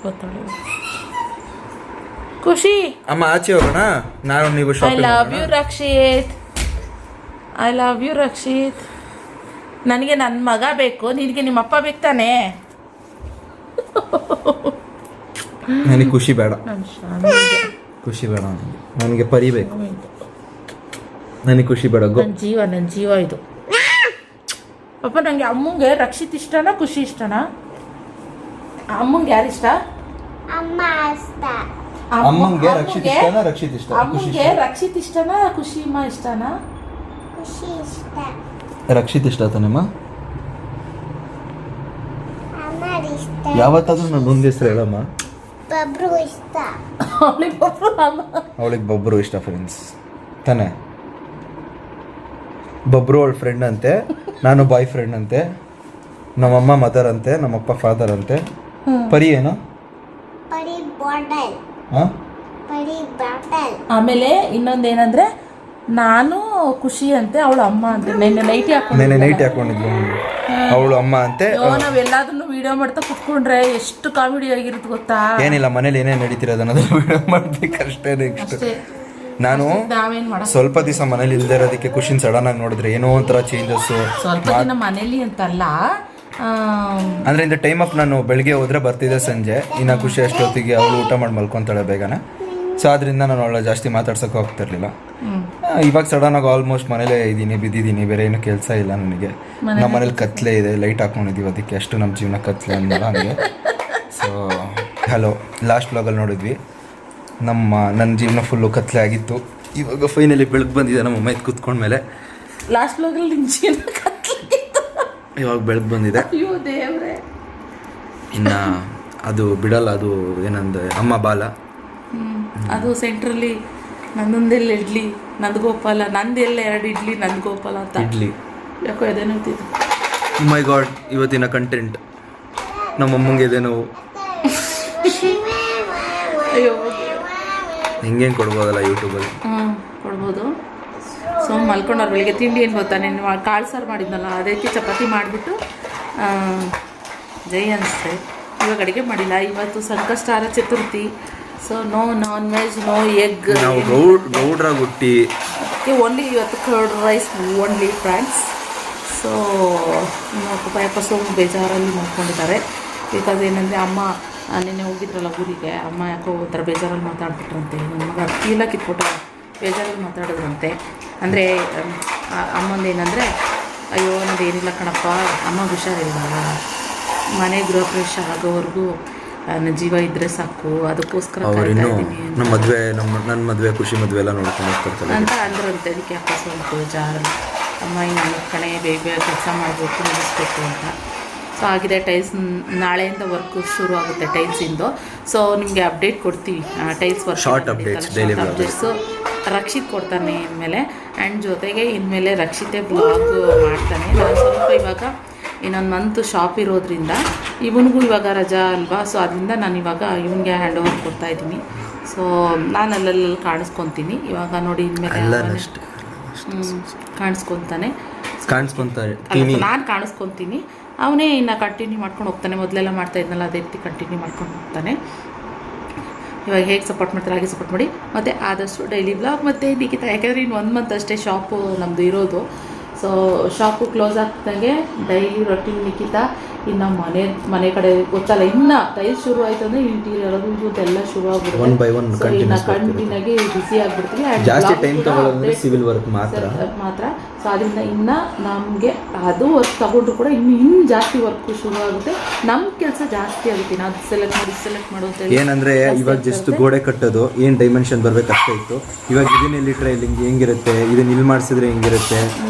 ಗೊತ್ತಾಳು ಖುಷಿ. ಅಮ್ಮ ಆಚೆ ಹೋಗೋಣ, ನಾನು ನೀವು I love you Rakshit. I love you Rakshit. ನನಗೆ ನನ್ನ ಮಗ ಬೇಕು, ನಿನಗೆ ನಿಮ್ಮಪ್ಪ ಬೇಕು ತಾನೇ? ನನಗೆ ಖುಷಿ ಬೇಡ, ಖುಷಿ ಬೇಡ ನನಗೆ ಪರಿ ಬೇಕು. ನನಗೆ ಖುಷಿ ಬೇಡ. ನನ್ನ ಜೀವ ಇದು. ಪಾಪ ನನಗೆ ಅಮ್ಮಂಗೆ ರಕ್ಷಿತ್ ಇಷ್ಟನಾ ಖುಷಿ ಇಷ್ಟನಾ? ಅಮ್ಮಂಗೆ ಯಾರು ಇಷ್ಟ? ಅಮ್ಮಂಗೆ ರಕ್ಷಿತ್ ಇಷ್ಟನಾ? ರಕ್ಷಿತ್ ಇಷ್ಟ. ಅಮ್ಮಂಗೆ ರಕ್ಷಿತ್ ಇಷ್ಟನಾ ಖುಷಿಮ್ಮ ಇಷ್ಟನಾ? ರಕ್ಷಿತ್ ಇಷ್ಟ ತಾನೇಮ್ಮ? ಯಾವತ್ತಾದ್ರೂ ನನ್ನ ಮುಂದೆ ಹೆಸರು ಹೇಳಮ್ಮ. ಅವಳಿಗೆ ಬಬ್ರು ಇಷ್ಟ ಫ್ರೆಂಡ್ಸ್ ತಾನೆ. ಬಬ್ರು ಅವಳ ಫ್ರೆಂಡ್ ಅಂತೆ, ನಾನು ಬಾಯ್ ಫ್ರೆಂಡ್ ಅಂತೆ, ನಮ್ಮಮ್ಮ ಮದರ್ ಅಂತೆ, ನಮ್ಮಪ್ಪ ಫಾದರ್ ಅಂತೆ. ಪರಿ ಏನು? ಆಮೇಲೆ ಇನ್ನೊಂದೇನಂದ್ರೆ ನಾನು ಖುಷಿ ಅಂತೆ, ಅವಳು ಅಮ್ಮ ಅಂತೆ. ನೆನ್ನೆ ನೈಟಿ ಹಾಕೊಂಡಿದ್ಲು ಅವಳು ಅಮ್ಮ ಅಂತೆ. ನಾವೆಲ್ಲಾದ್ರೂ ವಿಡಿಯೋ ಮಾಡ್ತಾ ಕುತ್ಕೊಂಡ್ರೆ ಎಷ್ಟು ಕಾಮಿಡಿ ಆಗಿರುತ್ತೆ ಗೊತ್ತಾ? ಏನಿಲ್ಲ, ಮನೇಲಿ ಏನೇನು ನಡೀತಿರೋದು ಅನ್ನೋದನ್ನ ವಿಡಿಯೋ ಮಾಡ್ಬೇಕಷ್ಟೇ. ನೆಕ್ಸ್ಟ್ ನಾನು ಸ್ವಲ್ಪ ದಿವಸ ಮನೇಲಿ ಇಲ್ದೇ ಇರೋದಕ್ಕೆ ಖುಷಿನ ಸಡನ್ ಆಗಿ ನೋಡಿದ್ರೆ ಏನೋ ಒಂಥರ ಚೇಂಜಸ್. ಸ್ವಲ್ಪ ದಿನ ಮನೇಲಿ ಅಂತಲ್ಲ, ಅಂದ್ರೆ ಇನ್ ದ ಟೈಮ್ ಆಫ್ ನಾನು ಬೆಳಿಗ್ಗೆ ಹೋದ್ರೆ ಬರ್ತಿದ್ದೆ ಸಂಜೆ. ಇನ್ನು ಖುಷಿ ಅಷ್ಟೊತ್ತಿಗೆ ಅವಳು ಊಟ ಮಾಡಿ ಮಲ್ಕೊಂತಾಳೆ ಬೇಗನೆ. ಸೊ ಅದರಿಂದ ನಾನು ಅವಳ ಜಾಸ್ತಿ ಮಾತಾಡ್ಸೋಕೆ ಹೋಗ್ತಿರ್ಲಿಲ್ಲ. ಇವಾಗ ಸಡನ್ ಆಗಿ ಆಲ್ಮೋಸ್ಟ್ ಮನೇಲೇ ಇದ್ದೀನಿ, ಬಿದ್ದಿದ್ದೀನಿ, ಬೇರೆ ಏನು ಕೆಲಸ ಇಲ್ಲ ನನಗೆ. ನಮ್ಮ ಮನೇಲಿ ಕತ್ಲೆ ಇದೆ, ಲೈಟ್ ಹಾಕೊಂಡಿದ್ದೀವಿ, ಅದಕ್ಕೆ ಅಷ್ಟು ನಮ್ಮ ಜೀವನ ಕತ್ಲೆ ಅಂದಲ್ಲ ಹಂಗೆ. ಸೊ ಹಲೋ, ಲಾಸ್ಟ್ ವ್ಲಾಗಲ್ಲಿ ನೋಡಿದ್ವಿ ನನ್ನ ಜೀವನ ಫುಲ್ಲು ಕತ್ಲೆ ಆಗಿತ್ತು. ಇವಾಗ ಫೈನಲಿ ಬೆಳಗ್ಗೆ ಬಂದಿದೆ ನಮ್ಮ ಮೈತ್ ಕೂತ್ಕೊಂಡ್ಮೇಲೆ. ಲಾಸ್ಟ್ ವ್ಲಾಗಲ್ಲಿ ನಿನ್ನ ಜೀವನ ಕತ್ಲೆ, ಇವಾಗ ಬೆಳಗ್ಗೆ ಬಂದಿದೆ. ಅಯ್ಯೋ ದೇವ್ರೆ. ಇನ್ನು ಅದು ಬಿಡಲ್ಲ, ಅದು ಏನಂದ್ರೆ ಅಮ್ಮ ಬಾಲ. ಅದು ಸೆಂಟ್ರಲ್ಲಿ ನಂದೊಂದೆಲ್ಲ ಇಡ್ಲಿ ನಂದಗೋಪಾಲ, ನಂದೆಲ್ಲ 2 ಇಡ್ಲಿ ನಂದಗೋಪಾಲ ಅಂತ. ಇಡ್ಲಿ ಯಾಕೋ ಎದೇನೋ ಇರ್ತಿತ್ತು. ಮೈ ಗಾಡ್, ಇವತ್ತಿನ ಕಂಟೆಂಟ್ ನಮ್ಮಮ್ಮಂಗೆ ಇದೆ ನೋವು. ಅಯ್ಯೋ, ಹೆಂಗೆ ಕೊಡ್ಬೋದಲ್ಲ ಯೂಟ್ಯೂಬಲ್ಲಿ. ಕೊಡ್ಬೋದು. ಸೊ ಮಲ್ಕೊಂಡವ್ರು ಬೆಳಿಗ್ಗೆ ತಿಂಡಿ ಏನು ಗೊತ್ತಾ, ನೀನು ಕಾಳು ಸಾರು ಮಾಡಿದ್ನಲ್ಲ ಅದಕ್ಕೆ ಚಪಾತಿ ಮಾಡಿಬಿಟ್ಟು ಜೈ ಅನಿಸ್ತೆ. ಇವಾಗ ಅಡುಗೆ ಮಾಡಿಲ್ಲ. ಇವತ್ತು Sankashtara Chaturthi. So no non veg, no egg. ನಾವು ಗೌಡ್ರ ಹುಟ್ಟಿ ಓನ್ಲಿ ಇವತ್ತು curd rice only friends. So ಪಾಪ ಸೋಮು ಬೇಜಾರಲ್ಲಿ ಮಾಡ್ಕೊಂಡಿದ್ದಾರೆ. ಬಿಕಾಸ್ ಏನಂದರೆ ಅಮ್ಮ ನಿನ್ನೆ ಹೋಗಿದ್ರಲ್ಲ ಊರಿಗೆ, ಅಮ್ಮ ಯಾಕೋ ಒಂಥರ ಬೇಜಾರಲ್ಲಿ ಮಾತಾಡ್ಬಿಟ್ರಂತೆ. ನನ್ನ ಮಗ ಅಕ್ಕಿಲ್ಲ ಕಿತ್ಬಿಟ್ಟು ಬೇಜಾರಲ್ಲಿ ಮಾತಾಡಿದ್ರಂತೆ. ಅಂದರೆ ಅಮ್ಮಂದೇನೆಂದರೆ, ಅಯ್ಯೋ ನನ್ನದೇನಿಲ್ಲ ಕಣಪ್ಪ, ಅಮ್ಮಗೆ ಹುಷಾರಿಲ್ಲ, ಮನೆ ಗೃಹ ಪ್ರವೇಶ ಆಗೋವರೆಗೂ ನನ್ನ ಜೀವ ಇದ್ದರೆ ಸಾಕು, ಅದಕ್ಕೋಸ್ಕರ ನನ್ನ ಮದುವೆ ಖುಷಿ ಮದುವೆ ಎಲ್ಲ ನೋಡ್ಕೊಂಡು ಹೋಗ್ತಾರೆ ಅಂತ ಅಂದ್ರಂತೆ. ಅದಕ್ಕೆ ಯಾಕೋ ಸ್ವಲ್ಪ ಬೇಜಾರಲ್ಲಿ ಅಮ್ಮ ಇನ್ನೊಂದು ಕಣೆ ಬೇಗ ಬೇಗ ಕೆಲಸ ಮಾಡಬೇಕು, ಮುಗಿಸ್ಬೇಕು ಅಂತ. ಸೊ ಆಗಿದೆ. ಟೈಲ್ಸ್ ನಾಳೆಯಿಂದ ವರ್ಕ್ ಶುರು ಆಗುತ್ತೆ ಟೈಲ್ಸಿಂದು. ಸೊ ನಿಮಗೆ ಅಪ್ಡೇಟ್ ಕೊಡ್ತೀವಿ, tiles work short updates Rakshit ಕೊಡ್ತಾನೆ ಇನ್ಮೇಲೆ. ಆ್ಯಂಡ್ ಜೊತೆಗೆ ಇನ್ಮೇಲೆ ರಕ್ಷಿತೇ ಬ್ಲಾಗ್ ಮಾಡ್ತಾನೆ. ನಾನು ಸ್ವಲ್ಪ ಇವಾಗ ಇನ್ನೊಂದು ಮಂತ್ ಶಾಪ್ ಇರೋದ್ರಿಂದ ಇವನಿಗೂ ಇವಾಗ ರಜಾ ಅಲ್ವಾ. ಸೊ ಅದರಿಂದ ನಾನು ಇವಾಗ ಇವನಿಗೆ ಹ್ಯಾಂಡ್ ಓವರ್ ಕೊಡ್ತಾಯಿದ್ದೀನಿ. ಸೊ ನಾನು ಅಲ್ಲಲ್ಲಿ ಕಾಣಿಸ್ಕೊತೀನಿ ಇವಾಗ. ನೋಡಿ ಇನ್ಮೇಲೆ ಕಾಣಿಸ್ಕೊತಾನೆ, ನಾನು ಕಾಣಿಸ್ಕೊತೀನಿ, ಅವನೇ ಇನ್ನು ಕಂಟಿನ್ಯೂ ಮಾಡ್ಕೊಂಡು ಹೋಗ್ತಾನೆ. ಮೊದಲೆಲ್ಲ ಮಾಡ್ತಾ ಇದ್ನಲ್ಲ ಅದೇ ರೀತಿ ಕಂಟಿನ್ಯೂ ಮಾಡ್ಕೊಂಡು ಹೋಗ್ತಾನೆ. ಇವಾಗ ಹೇಗೆ ಸಪೋರ್ಟ್ ಮಾಡ್ತಾರೆ ಹಾಗೆ ಸಪೋರ್ಟ್ ಮಾಡಿ. ಮತ್ತು ಆದಷ್ಟು ಡೈಲಿ ಬ್ಲಾಗ್ ಮತ್ತು ನಿಖಿತಾ, ಯಾಕೆಂದರೆ ಇನ್ನು 1 ಮಂತ್ ಅಷ್ಟೇ ಶಾಪು ನಮ್ಮದು ಇರೋದು. ಸೊ ಶಾಪು ಕ್ಲೋಸ್ ಆಗ್ತಾಗೆ ಡೈಲಿ ರೊಟೀನ್ ನಿಖಿತಾ ಇನ್ನು ಮನೆ ಕಡೆ ಗೊತ್ತಲ್ಲ, ಇನ್ನು ಟೈಲ್ಸ್ ಶುರು ಆಯ್ತು ಅಂದರೆ ಇಂಟೀರಿಯರ್ ಎಲ್ಲ ಶುರು ಆಗ್ಬಿಡುತ್ತೆ. ಒನ್ ಬೈ ಒನ್ ಕಂಟಿನ್ಯೂ ಆಗಿ ಬಿಸಿ ಆಗ್ಬಿಡ್ತೀವಿ. ಜಾಸ್ತಿ ಟೈಮ್ ತಗೊಳ್ಳೋದು ಸಿವಿಲ್ ವರ್ಕ್ ಮಾತ್ರ. ಸೊ ಅದರಿಂದ ಇನ್ನು ನಮಗೆ ಅದು ವರ್ಕ್ ತಗೊಂಡ್ರು ಕೂಡ ಇನ್ನು ಜಾಸ್ತಿ ವರ್ಕ್ ಶುರು ಆಗುತ್ತೆ. ನಮ್ಮ ಕೆಲಸ ಜಾಸ್ತಿ ಆಗುತ್ತೆ. ನಾವು ಸೆಲೆಕ್ಟ್ ಮಾಡೋದು ಏನಂದರೆ ಇವಾಗ ಜಸ್ಟ್ ಗೋಡೆ ಕಟ್ಟೋದು ಏನು ಡೈಮೆನ್ಷನ್ ಬರಬೇಕು ಅಷ್ಟೇ ಇತ್ತು. ಇವಾಗ ಇದನ್ನೆಲ್ಲಿ ಟ್ರೈಲಿಂಗ್ ಹೆಂಗಿರುತ್ತೆ, ಇದನ್ನ ಇಲ್ಲಿ ಮಾಡಿಸಿದ್ರೆ ಹೆಂಗಿರುತ್ತೆ,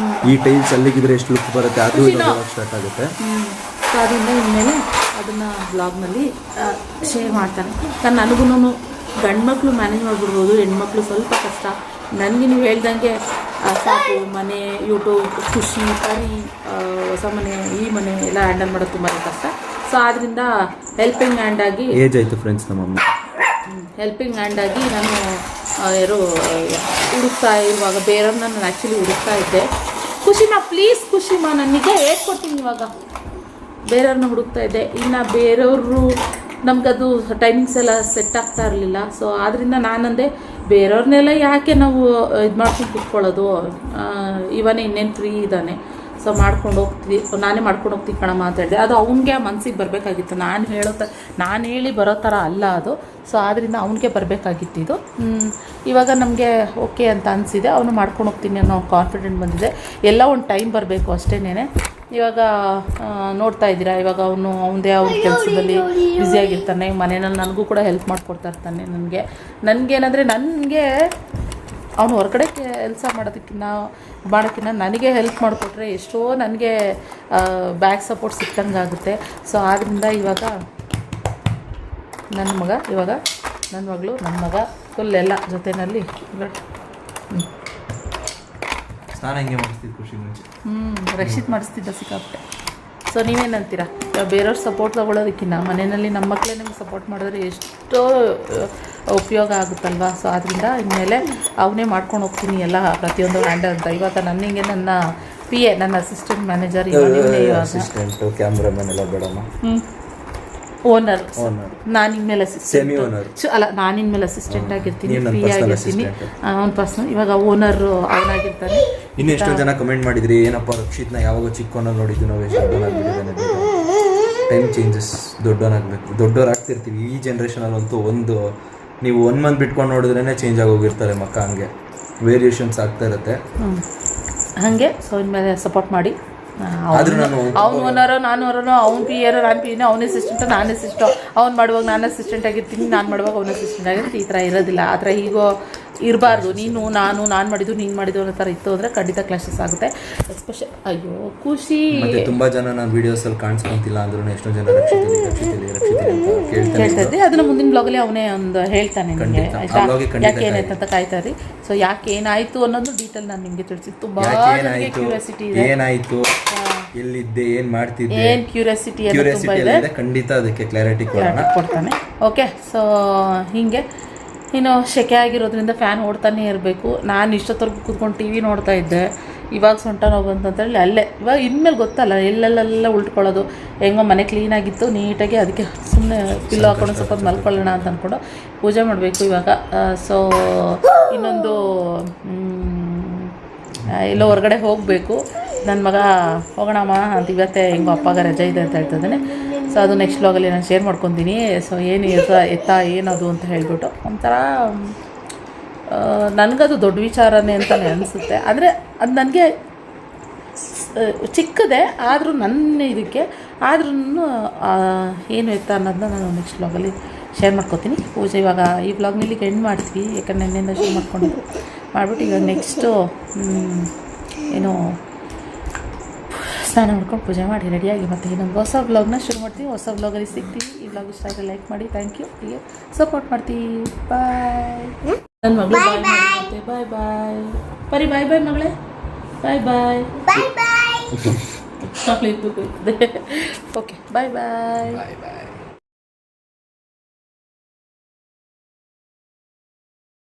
ಈ ಟೈಲ್ಸ್ ಅಲ್ಲಿಗಿದ್ರೆ ಎಷ್ಟು ಲುಕ್ ಬರುತ್ತೆ, ಅದು ಸ್ಟಾರ್ಟ್ ಆಗುತ್ತೆ. ಸೊ ಅದರಿಂದ ಇನ್ಮೇಲೆ ಅದನ್ನು ಬ್ಲಾಗ್ನಲ್ಲಿ ಶೇರ್ ಮಾಡ್ತಾನೆ. ನನಗೂ ಗಂಡು ಮಕ್ಕಳು ಮ್ಯಾನೇಜ್ ಮಾಡಿಬಿಡ್ಬೋದು, ಹೆಣ್ಮಕ್ಳು ಸ್ವಲ್ಪ ಕಷ್ಟ. ನನಗೆ ನೀವು ಹೇಳ್ದಂಗೆ ಸಾಕು, ಮನೆ, ಯೂಟ್ಯೂಬ್, ಖುಷಿ, ಪರಿ, ಹೊಸ ಮನೆ, ಈ ಮನೆ ಎಲ್ಲ ಹ್ಯಾಂಡಲ್ ಮಾಡೋದು ತುಂಬಾ ಕಷ್ಟ. ಸೊ ಆದ್ದರಿಂದ ಹೆಲ್ಪಿಂಗ್ ಹ್ಯಾಂಡ್ ಆಗಿ ಏಜ್ ಆಯಿತು ಫ್ರೆಂಡ್ಸ್ ನಮ್ಮಮ್ಮ. ಹೆಲ್ಪಿಂಗ್ ಹ್ಯಾಂಡ್ ಆಗಿ ನಾನು ಹುಡುಕ್ತಾ ಇರುವಾಗ ಬೇರೆಯವ್ರನ್ನ ನಾನು ಆ್ಯಕ್ಚುಲಿ ಹುಡುಕ್ತಾ ಇದ್ದೆ. ಖುಷಿಮಾ ಪ್ಲೀಸ್, ಖುಷಿಮಾ ನನಗೆ ಹೇಳ್ಕೊಡ್ತೀನಿ. ಇವಾಗ ಬೇರೆಯವ್ರನ್ನ ಹುಡುಕ್ತಾ ಇದ್ದೆ. ಇನ್ನು ಬೇರೆಯವರು ನಮಗದು ಟೈಮಿಂಗ್ಸ್ ಎಲ್ಲ ಸೆಟ್ ಆಗ್ತಾ ಇರಲಿಲ್ಲ. ಸೊ ಆದ್ದರಿಂದ ನಾನಂದೆ ಬೇರೆಯವ್ರನ್ನೆಲ್ಲ ಯಾಕೆ ನಾವು ಇದು ಮಾಡ್ಕೊಂಡು ಕುತ್ಕೊಳ್ಳೋದು, ಇವನೇ ಇನ್ನೇನು ಫ್ರೀ ಇದ್ದಾನೆ, ಸೊ ಮಾಡ್ಕೊಂಡು ಹೋಗ್ತೀವಿ, ನಾನೇ ಮಾಡ್ಕೊಂಡು ಹೋಗ್ತೀನಿ ಕಣಮ್ಮ ಅಂತ ಹೇಳಿದೆ. ಅದು ಅವ್ನಿಗೆ ಮನಸ್ಸಿಗೆ ಬರಬೇಕಾಗಿತ್ತು. ನಾನು ಹೇಳಿ ಬರೋ ಥರ ಅಲ್ಲ ಅದು. ಸೊ ಆದ್ದರಿಂದ ಅವನಿಗೆ ಬರಬೇಕಾಗಿತ್ತು ಇದು. ಇವಾಗ ನಮಗೆ ಓಕೆ ಅಂತ ಅನಿಸಿದೆ. ಅವನು ಮಾಡ್ಕೊಂಡು ಹೋಗ್ತೀನಿ ಅನ್ನೋ ಕಾನ್ಫಿಡೆಂಟ್ ಬಂದಿದೆ. ಎಲ್ಲ ಒಂದು ಟೈಮ್ ಬರಬೇಕು ಅಷ್ಟೇನೆ. ಇವಾಗ ನೋಡ್ತಾ ಇದ್ದೀರಾ, ಇವಾಗ ಅವನದೇ ಅವ್ರ ಕೆಲಸದಲ್ಲಿ ಬ್ಯುಸಿಯಾಗಿರ್ತಾನೆ. ಮನೆಯಲ್ಲಿ ನನಗೂ ಕೂಡ ಹೆಲ್ಪ್ ಮಾಡಿಕೊಡ್ತಾ ಇರ್ತಾನೆ. ನನಗೇನಂದರೆ ನನಗೆ ಅವನು ಹೊರಗಡೆ ಕೆಲಸ ಮಾಡೋಕ್ಕಿಂತ ನನಗೆ ಹೆಲ್ಪ್ ಮಾಡಿಕೊಟ್ರೆ ಎಷ್ಟೋ ನನಗೆ ಬ್ಯಾಕ್ ಸಪೋರ್ಟ್ ಸಿಕ್ಕಂಗೆ ಆಗುತ್ತೆ. ಸೊ ಆದ್ದರಿಂದ ಇವಾಗ ನನ್ನ ಮಗಳು ನನ್ನ ಮಗ ಫುಲ್ ಎಲ್ಲ ಜೊತೆಯಲ್ಲಿ ಸ್ನಾನ ಹೆಂಗೆ ಮಾಡಿಸ್ತಿದ್ದು ಖುಷಿ ಮುಂಚೆ? ರಕ್ಷಿತ್ ಮಾಡಿಸ್ತಿದ್ದ ಸಿಕ್ಕಾಪಟ್ಟೆ. ಸೊ ನೀವೇನಂತೀರಾ? ಬೇರೆಯವ್ರ ಸಪೋರ್ಟ್ ತೊಗೊಳೋದಕ್ಕಿಂತ ಮನೆಯಲ್ಲಿ ನಮ್ಮ ಮಕ್ಕಳೇ ನಮ್ಗೆ ಸಪೋರ್ಟ್ ಮಾಡಿದ್ರೆ ಎಷ್ಟೋ ಉಪಯೋಗ ಆಗುತ್ತಲ್ವ. ಸೊ ಆದ್ದರಿಂದ ಇನ್ಮೇಲೆ ಅವನೇ ಮಾಡ್ಕೊಂಡು ಹೋಗ್ತೀನಿ ಎಲ್ಲ ಪ್ರತಿಯೊಂದು ಹ್ಯಾಂಡಲ್ ಅಂತ. ಇವಾಗ ನನಗೆ ನನ್ನ PA, ನನ್ನ ಅಸಿಸ್ಟೆಂಟ್ ಮ್ಯಾನೇಜರ್, ಅಸಿಸ್ಟೆಂಟು, ಕ್ಯಾಮ್ರಾಮನ್ ಎಲ್ಲ ಬೇಡಮ್ಮ, ಓನರ್. ನಾನು ಇನ್ಮೇಲೆ ಅಸಿಸ್ಟೆಂಟ್ ಆಗಿರ್ತೀನಿ, ಫ್ರೀ ಆಗಿರ್ತೀನಿ. ಅವ್ನು ಪರ್ಸನಲ್ ಇವಾಗ ಓನರು ಅವನಾಗಿರ್ತಾನೆ. ಇನ್ನು ಎಷ್ಟೋ ಜನ ಕಮೆಂಟ್ ಮಾಡಿದ್ರಿ, ಏನಪ್ಪ ರಕ್ಷಿತ್ನ ಯಾವಾಗ ಚಿಕ್ಕವನ್ನ ನೋಡಿದ್ದು ನಾವು ಎಷ್ಟು ದೊಡ್ಡವನಾಗ್ಬಿಟ್ಟಿದ್ದಾನೆ. ಟೈಮ್ ಚೇಂಜಸ್, ದೊಡ್ಡವ್ರು ಆಗ್ತಿರ್ತೀವಿ. ಈ ಜನ್ರೇಷನಲ್ಲಂತೂ ನೀವು 1 ಮಂತ್ ಬಿಟ್ಕೊಂಡು ನೋಡಿದ್ರೇ ಚೇಂಜ್ ಆಗೋಗಿರ್ತಾರೆ ಮಕ್ಕ. ಹಂಗೆ ವೇರಿಯೇಷನ್ಸ್ ಆಗ್ತಾ ಇರುತ್ತೆ ಹಾಗೆ. ಸೊ ಇನ್ಮೇಲೆ ಸಪೋರ್ಟ್ ಮಾಡಿ. ಅವ್ನು ಓನರು, ನಾನು ಓನರು, ಅವ್ನು PA, ನಾನು PA, ಅವನೇ ಅಸಿಸ್ಟೆಂಟು, ನಾನು ಅಸಿಸ್ಟು. ಅವ್ನು ಮಾಡುವಾಗ ನಾನು ಅಸಿಸ್ಟೆಂಟ್ ಆಗಿರ್ತೀನಿ, ನಾನು ಮಾಡುವಾಗ ಅವನು ಅಸಿಸ್ಟೆಂಟ್ ಆಗಿರ್ತೀನಿ. ಈ ಥರ ಇರೋದಿಲ್ಲ. ಆ ಥರ ಹೀಗೋ ಇರಬಾರ್ದು. ನಾನು ಮಾಡಿದ್ದು ನೀನು ಮಾಡಿದ್ದು ಅನ್ನೋ ಥರ ಇತ್ತು ಅಂದರೆ ಖಂಡಿತ ಕ್ಲಾಶಸ್ ಆಗುತ್ತೆ. ಎಸ್ಪೆಷಲ್ ಅಯ್ಯೋ ಖುಷಿ. ಮತ್ತೆ ತುಂಬ ಜನ ನಾನು ವೀಡಿಯೋಸಲ್ಲಿ ಕಾಣಿಸ್ಕೊಂತಿಲ್ಲ ಅಂದ್ರೂ ಎಷ್ಟೋ ಜನ ರಕ್ಷಿತಲಿ ಅಂತ ಕೇಳ್ತಾ ಇದ್ದೆ. ಅದನ್ನು ಮುಂದಿನ ಬ್ಲಾಗಲ್ಲಿ ಅವನೇ ಒಂದು ಹೇಳ್ತಾನೆ ನಿಮಗೆ, ಯಾಕೆ ಏನಾಯ್ತು ಅಂತ ಕಾಯ್ತಾ ಇರಿ. ಸೊ ಯಾಕೆ ಏನಾಯಿತು ಅನ್ನೋದು ಡೀಟೇಲ್ ನಾನು ನಿಮಗೆ ತಿಳಿಸಿ. ತುಂಬ ಕ್ಯೂರಿಯಾಸಿಟಿ ಇದೆ, ಏನಾಯಿತು, ಎಲ್ಲಿದ್ದೆ, ಏನು ಮಾಡ್ತಿದ್ದೆ, ಏನು ಕ್ಯೂರಿಯಾಸಿಟಿ ಅನ್ನೋದು ತುಂಬ ಇದೆ. ಖಂಡಿತ ಅದಕ್ಕೆ ಕ್ಲಾರಿಟಿ ಕೊಡ್ತಾನೆ. ಓಕೆ. ಸೊ ಹೀಗೆ ಇನ್ನು ಸೆಕೆ ಆಗಿರೋದ್ರಿಂದ ಫ್ಯಾನ್ ಓಡ್ತಾನೆ ಇರಬೇಕು. ನಾನು ಇಷ್ಟೊತ್ತವರೆಗೂ ಕೂತ್ಕೊಂಡು TV ನೋಡ್ತಾ ಇದ್ದೆ. ಇವಾಗ ಸೊಂಟ ನೋವು ಬಂತಂತೇಳಿ ಅಲ್ಲೇ ಇವಾಗ ಇನ್ಮೇಲೆ ಗೊತ್ತಲ್ಲ ಎಲ್ಲೆಲ್ಲ ಉಲ್ಟ್ಕೊಳ್ಳೋದು. ಹೆಂಗೋ ಮನೆ ಕ್ಲೀನಾಗಿತ್ತು ನೀಟಾಗಿ, ಅದಕ್ಕೆ ಸುಮ್ಮನೆ ಪಿಲ್ಲೋ ಹಾಕೊಂಡು ಸ್ವಲ್ಪ ಮಲ್ಕೊಳ್ಳೋಣ ಅಂತ ಅಂದ್ಕೊಂಡು ಪೂಜೆ ಮಾಡಬೇಕು ಇವಾಗ. ಸೊ ಇನ್ನೊಂದು ಎಲ್ಲೋ ಹೊರಗಡೆ ಹೋಗಬೇಕು. ನನ್ನ ಮಗ ಹೋಗೋಣಮ್ಮ ಅಂತ ಇವತ್ತೇ ಹೆಂಗೋ ಅಪ್ಪಾಗ ರಜೆ ಇದೆ ಅಂತ ಹೇಳ್ತಿದ್ದಾನೆ. ಸೊ ಅದು ನೆಕ್ಸ್ಟ್ ಬ್ಲಾಗಲ್ಲಿ ನಾನು ಶೇರ್ ಮಾಡ್ಕೊತೀನಿ. ಸೊ ಏನು ಎತ್ತ ಏನದು ಅಂತ ಹೇಳಿಬಿಟ್ಟು ಒಂಥರ ನನಗದು ದೊಡ್ಡ ವಿಚಾರನೇ ಅಂತಲೇ ಅನಿಸುತ್ತೆ. ಅಂದರೆ ಅದು ನನಗೆ ಚಿಕ್ಕದೇ ಆದರೂ ನನ್ನ ಇದಕ್ಕೆ ಆದ್ರೂ ಏನು ಎತ್ತ ಅನ್ನೋದನ್ನ ನಾನು ನೆಕ್ಸ್ಟ್ ಬ್ಲಾಗಲ್ಲಿ ಶೇರ್ ಮಾಡ್ಕೊತೀನಿ. ಪೂಜೆ ಇವಾಗ ಈ ಬ್ಲಾಗ್ನಲ್ಲಿ ಎಂಡ್ ಮಾಡ್ತೀವಿ, ಯಾಕಂದರೆ ನೆನ್ನೆಯಿಂದ ಶೇರ್ ಮಾಡ್ಕೊಂಡಿದ್ದು ಮಾಡಿಬಿಟ್ಟು ಇವಾಗ ನೆಕ್ಸ್ಟು ಏನು ಸ್ನಾನ ಮಾಡ್ಕೊಂಡು ಪೂಜೆ ಮಾಡಿ ರೆಡಿಯಾಗಿ ಮತ್ತೆ ಇನ್ನೊಂದು ಹೊಸ ಬ್ಲಾಗ್ನ ಶುರು ಮಾಡ್ತೀವಿ. ಹೊಸ ಬ್ಲಾಗಲ್ಲಿ ಸಿಗ್ತೀವಿ. ಈ ಬ್ಲಾಗ್ ಇಷ್ಟ ಆದರೆ ಲೈಕ್ ಮಾಡಿ. Thank you. ಹೀಗೆ ಸಪೋರ್ಟ್ ಮಾಡ್ತೀವಿ. ಬಾಯ್. ನನ್ನ ಮಗಳು ಬಾಯ್ ಮಾಡುತ್ತೆ. ಬಾಯ್ ಬಾಯ್ ಬರೀ ಬಾಯ್ ಬಾಯ್ ಮಗಳೇ. ಬಾಯ್ ಬಾಯ್ ಬಾಯ್ ಬಾಯ್. ಓಕೆ ಬಾಯ್ ಬಾಯ್.